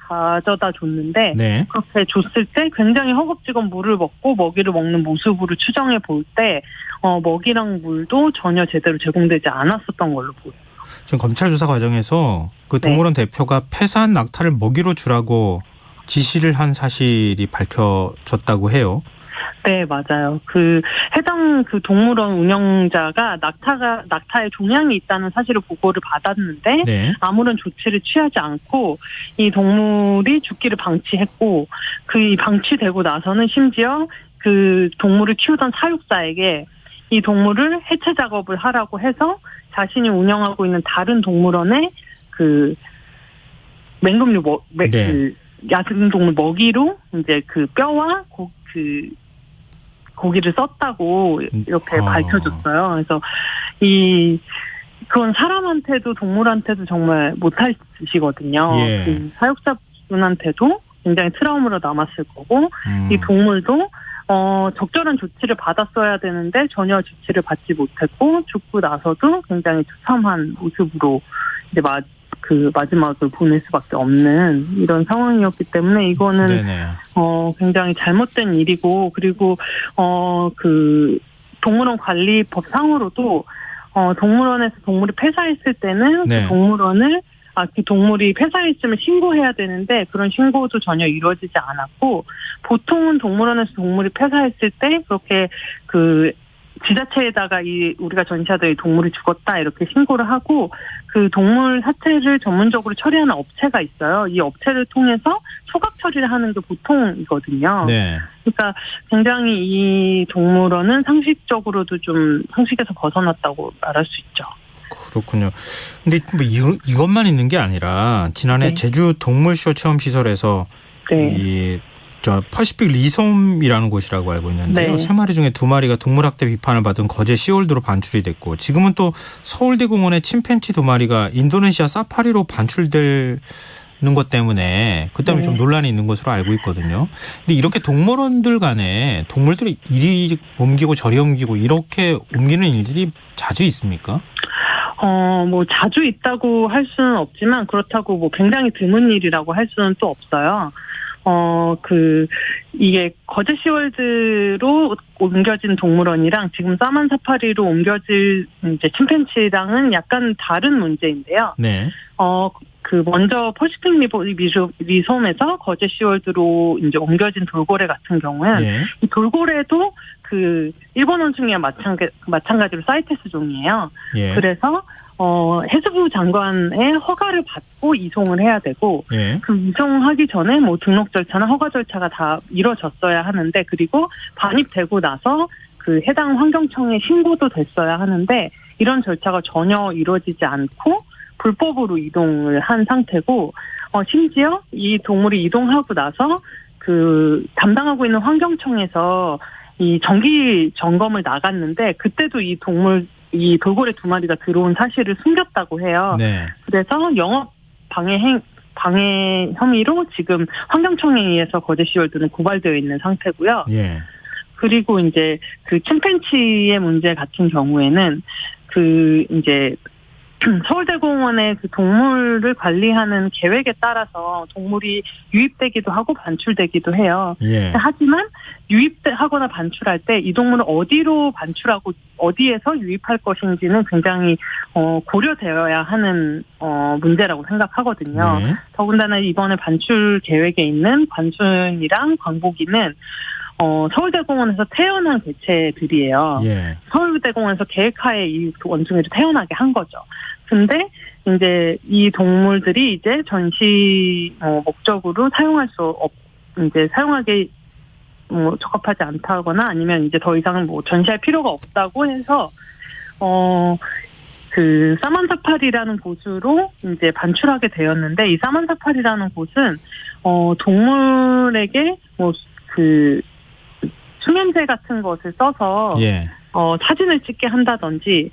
가져다 줬는데 네. 그렇게 줬을 때 굉장히 허겁지겁 물을 먹고 먹이를 먹는 모습으로 추정해 볼 때 먹이랑 물도 전혀 제대로 제공되지 않았었던 걸로 보여요. 지금 검찰 조사 과정에서 그 동물원 대표가 폐사한 낙타를 먹이로 주라고 지시를 한 사실이 밝혀졌다고 해요. 네, 맞아요. 해당 동물원 운영자가 낙타에 종양이 있다는 사실을 보고를 받았는데 네. 아무런 조치를 취하지 않고 이 동물이 죽기를 방치했고 이 방치되고 나서는 심지어 그 동물을 키우던 사육사에게 이 동물을 해체 작업을 하라고 해서 자신이 운영하고 있는 다른 동물원에 그 맹금류 그 야생동물 먹이로 이제 그 뼈와 그 고기를 썼다고 이렇게 밝혀졌어요. 그래서 그건 사람한테도 동물한테도 정말 못할 짓이거든요. 예. 그 사육자분한테도 굉장히 트라우마로 남았을 거고 이 동물도 적절한 조치를 받았어야 되는데 전혀 조치를 받지 못했고 죽고 나서도 굉장히 처참한 모습으로 이제 그 마지막을 보낼 수밖에 없는 이런 상황이었기 때문에 이거는 굉장히 잘못된 일이고 그리고 그 동물원 관리법상으로도 동물원에서 동물이 폐사했을 때는 그 동물원을 그 동물이 폐사했음을 신고해야 되는데 그런 신고도 전혀 이루어지지 않았고 보통은 동물원에서 동물이 폐사했을 때 그렇게 그 지자체에다가 우리가 전시하던 이 동물이 죽었다 이렇게 신고를 하고 그 동물 사체를 전문적으로 처리하는 업체가 있어요. 이 업체를 통해서 소각 처리를 하는 게 보통이거든요. 네. 그러니까 굉장히 이 동물원은 상식적으로도 좀 상식에서 벗어났다고 말할 수 있죠. 그렇군요. 근데 뭐 이것만 있는 게 아니라 지난해 제주 동물쇼 체험 시설에서 저 퍼시픽 리솜이라는 곳이라고 알고 있는데요. 3마리 중에 2마리가 동물학대 비판을 받은 거제 시월드로 반출이 됐고 지금은 또 서울대공원의 침팬치 2마리가 인도네시아 사파리로 반출되는 것 때문에 그 때문에 좀 논란이 있는 것으로 알고 있거든요. 근데 이렇게 동물원들 간에 동물들이 이리 옮기고 저리 옮기고 이렇게 옮기는 일들이 자주 있습니까? 뭐 자주 있다고 할 수는 없지만 그렇다고 뭐 굉장히 드문 일이라고 할 수는 또 없어요. 이게 거제 시월드로 옮겨진 동물원이랑 지금 사만 사파리로 옮겨질 이제 침팬치랑은 약간 다른 문제인데요. 네. 먼저 퍼시픽 리솜에서 거제 시월드로 이제 옮겨진 돌고래 같은 경우는 이 돌고래도 그 일본 원숭이와 마찬가지로 사이테스 종이에요. 그래서 해수부 장관의 허가를 받고 이송을 해야 되고 그 이송하기 전에 뭐 등록 절차나 허가 절차가 다 이루어졌어야 하는데 그리고 반입되고 나서 그 해당 환경청에 신고도 됐어야 하는데 이런 절차가 전혀 이루어지지 않고 불법으로 이동을 한 상태고 심지어 이 동물이 이동하고 나서 그 담당하고 있는 환경청에서 이 정기 점검을 나갔는데 그때도 이 돌고래 2마리가 들어온 사실을 숨겼다고 해요. 네. 그래서 영업 방해 혐의로 지금 환경청에 의해서 거제시월드는 고발되어 있는 상태고요. 그리고 이제 그 침팬치의 문제 같은 경우에는 그 이제 서울대공원의 그 동물을 관리하는 계획에 따라서 동물이 유입되기도 하고 반출되기도 해요. 하지만 유입하거나 반출할 때 이 동물을 어디로 반출하고 어디에서 유입할 것인지는 굉장히 고려되어야 하는 문제라고 생각하거든요. 더군다나 이번에 반출 계획에 있는 관순이랑 광복이는 서울대공원에서 태어난 개체들이에요. 서울대공원에서 계획하에 이 원숭이를 태어나게 한 거죠. 근데 이제 이 동물들이 이제 전시 목적으로 사용하기 적합하지 않다거나 아니면 이제 더 이상은 전시할 필요가 없다고 해서 그 사만사파리라는 곳으로 이제 반출하게 되었는데 이 사만사파리라는 곳은 동물에게 그 수면제 같은 것을 써서 사진을 찍게 한다든지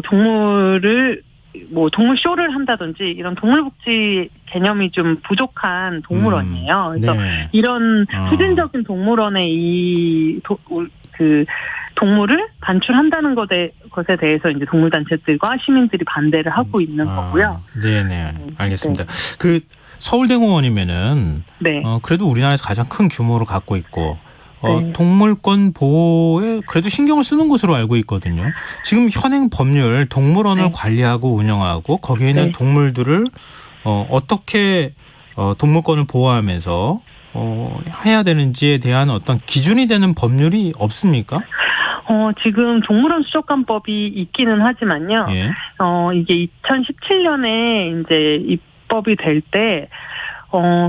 동물 쇼를 한다든지 이런 동물복지 개념이 좀 부족한 동물원이에요. 그래서 이런 후진적인 동물원의 그 동물을 반출한다는 것에 대해서 이제 동물단체들과 시민들이 반대를 하고 있는 거고요. 네네, 알겠습니다. 그 서울대공원이면은 그래도 우리나라에서 가장 큰 규모를 갖고 있고 동물권 보호에 그래도 신경을 쓰는 것으로 알고 있거든요. 지금 현행 법률 동물원을 관리하고 운영하고 거기에 있는 동물들을 어떻게 동물권을 보호하면서 해야 되는지에 대한 어떤 기준이 되는 법률이 없습니까? 지금 동물원 수족관법이 있기는 하지만요. 이게 2017년에 이제 입법이 될 때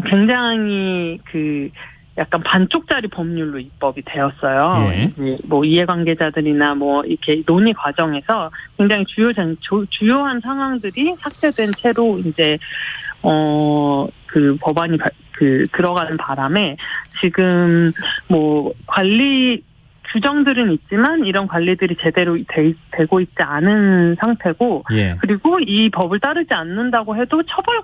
굉장히 약간 반쪽짜리 법률로 입법이 되었어요. 예. 뭐 이해관계자들이나 뭐 이렇게 논의 과정에서 굉장히 주요한 상황들이 삭제된 채로 이제 그 법안이 들어가는 바람에 지금 뭐 관리 규정들은 있지만 이런 관리들이 제대로 되고 있지 않은 상태고, 예. 그리고 이 법을 따르지 않는다고 해도 처벌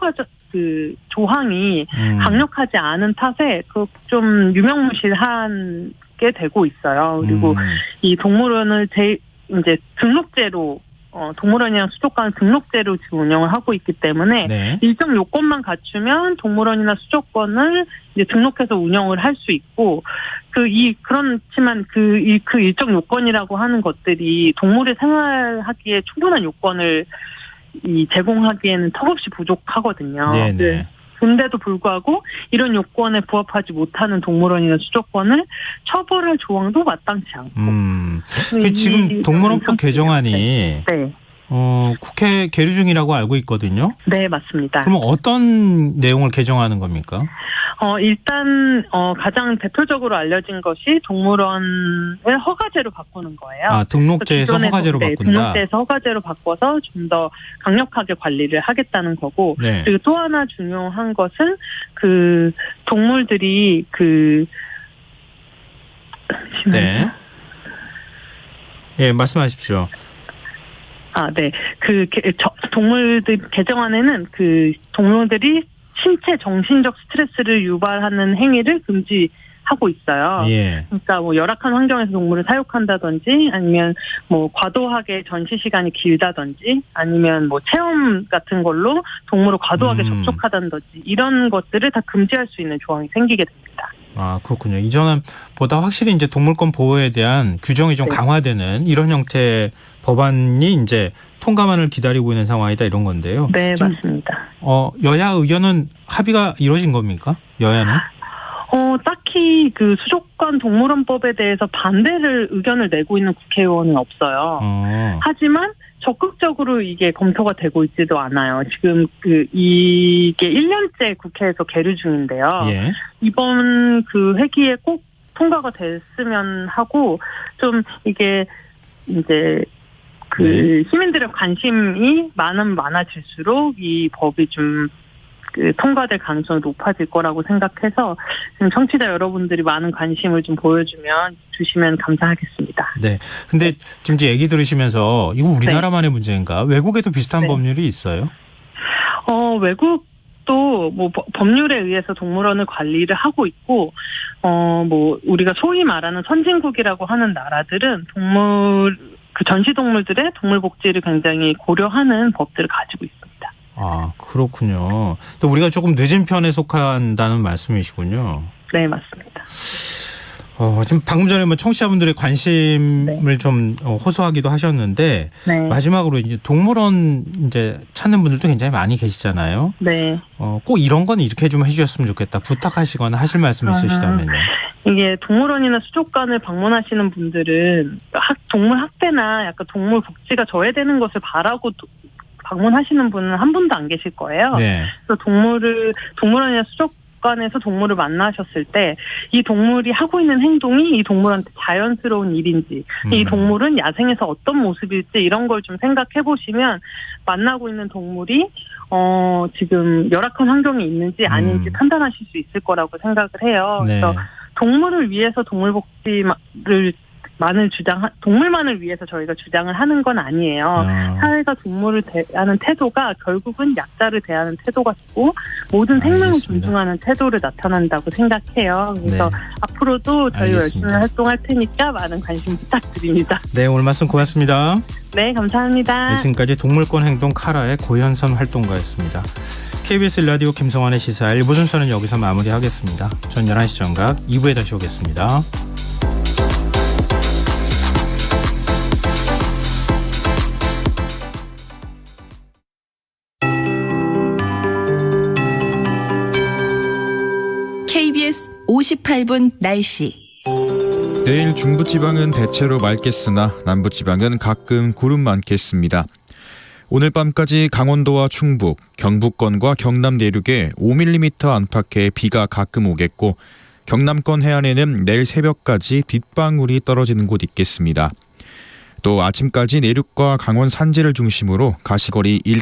그 조항이 강력하지 않은 탓에 그 좀 유명무실한 게 되고 있어요. 그리고 이 동물원을 이제 등록제로 동물원이랑 수족관 등록제로 지금 운영을 하고 있기 때문에 네. 일정 요건만 갖추면 동물원이나 수족관을 이제 등록해서 운영을 할 수 있고, 그렇지만 그 일정 요건이라고 하는 것들이 동물의 생활하기에 충분한 요건을 제공하기에는 턱없이 부족하거든요. 네네. 근데도 불구하고 이런 요건에 부합하지 못하는 동물원이나 수족관을 처벌할 조항도 마땅치 않고. 지금 동물원법 개정안이 네. 국회 계류 중이라고 알고 있거든요. 네, 맞습니다. 그러면 어떤 내용을 개정하는 겁니까? 일단 가장 대표적으로 알려진 것이 동물원을 허가제로 바꾸는 거예요. 아, 등록제에서 허가제로 바꾼다. 등록제에서 허가제로 바꿔서 좀 더 강력하게 관리를 하겠다는 거고. 네. 그리고 또 하나 중요한 것은 그 동물들이 네. 예, 말씀하십시오. 네. 동물들 개정안에는 그 동물들이 신체 정신적 스트레스를 유발하는 행위를 금지하고 있어요. 예. 그러니까 뭐 열악한 환경에서 동물을 사육한다든지, 아니면 뭐 과도하게 전시 시간이 길다든지, 아니면 뭐 체험 같은 걸로 동물을 과도하게 접촉하다든지, 이런 것들을 다 금지할 수 있는 조항이 생기게 됩니다. 아, 그렇군요. 이전보다 확실히 이제 동물권 보호에 대한 규정이 좀 네. 강화되는 이런 형태의 법안이 이제 통과만을 기다리고 있는 상황이다, 이런 건데요. 네, 맞습니다. 여야 의견은 합의가 이루어진 겁니까? 여야는? 딱히 그 수족관 동물원법에 대해서 반대를 의견을 내고 있는 국회의원은 없어요. 하지만 적극적으로 이게 검토가 되고 있지도 않아요. 지금 이게 1년째 국회에서 계류 중인데요. 예. 이번 그 회기에 꼭 통과가 됐으면 하고, 좀 이게 이제 시민들의 관심이 많아질수록 이 법이 좀 통과될 가능성이 높아질 거라고 생각해서 지금 청취자 여러분들이 많은 관심을 좀 주시면 감사하겠습니다. 네. 근데 지금 이제 얘기 들으시면서 이거 우리나라만의 문제인가? 외국에도 비슷한 네. 법률이 있어요? 외국도 뭐 법률에 의해서 동물원을 관리를 하고 있고, 뭐 우리가 소위 말하는 선진국이라고 하는 나라들은 전시동물들의 동물 복지를 굉장히 고려하는 법들을 가지고 있습니다. 아, 그렇군요. 또 우리가 조금 늦은 편에 속한다는 말씀이시군요. 네, 맞습니다. 지금 방금 전에 뭐 청취자분들의 관심을 좀 호소하기도 하셨는데, 네. 마지막으로 이제 동물원 이제 찾는 분들도 굉장히 많이 계시잖아요. 네. 꼭 이런 건 이렇게 좀 해주셨으면 좋겠다, 부탁하시거나 하실 말씀 있으시다면요. 이게 동물원이나 수족관을 방문하시는 분들은 동물 학대나 약간 동물 복지가 저해되는 것을 바라고 방문하시는 분은 한 분도 안 계실 거예요. 네. 그래서 동물원이나 수족관에서 동물을 만나셨을 때 이 동물이 하고 있는 행동이 이 동물한테 자연스러운 일인지, 이 동물은 야생에서 어떤 모습일지, 이런 걸 좀 생각해 보시면 만나고 있는 동물이 지금 열악한 환경에 있는지 아닌지 판단하실 수 있을 거라고 생각을 해요. 네. 그래서 동물을 위해서 동물만을 위해서 저희가 주장을 하는 건 아니에요. 사회가 동물을 대하는 태도가 결국은 약자를 대하는 태도가 되고, 모든 생명을 알겠습니다. 존중하는 태도를 나타난다고 생각해요. 그래서 네. 앞으로도 저희 알겠습니다. 열심히 활동할 테니까 많은 관심 부탁드립니다. 네, 오늘 말씀 고맙습니다. 네, 감사합니다. 네, 지금까지 동물권 행동 카라의 고현선 활동가였습니다. KBS 라디오 김성환의 시사 1부 순서는 여기서 마무리하겠습니다. 전 11시 정각 2부에 다시 오겠습니다. KBS 58분 날씨. 내일 중부지방은 대체로 맑겠으나 남부지방은 가끔 구름 많겠습니다. 오늘 밤까지 강원도와 충북, 경북권과 경남 내륙에 5mm 안팎의 비가 가끔 오겠고, 경남권 해안에는 내일 새벽까지 빗방울이 떨어지는 곳 있겠습니다. 또 아침까지 내륙과 강원 산지를 중심으로 가시거리 1km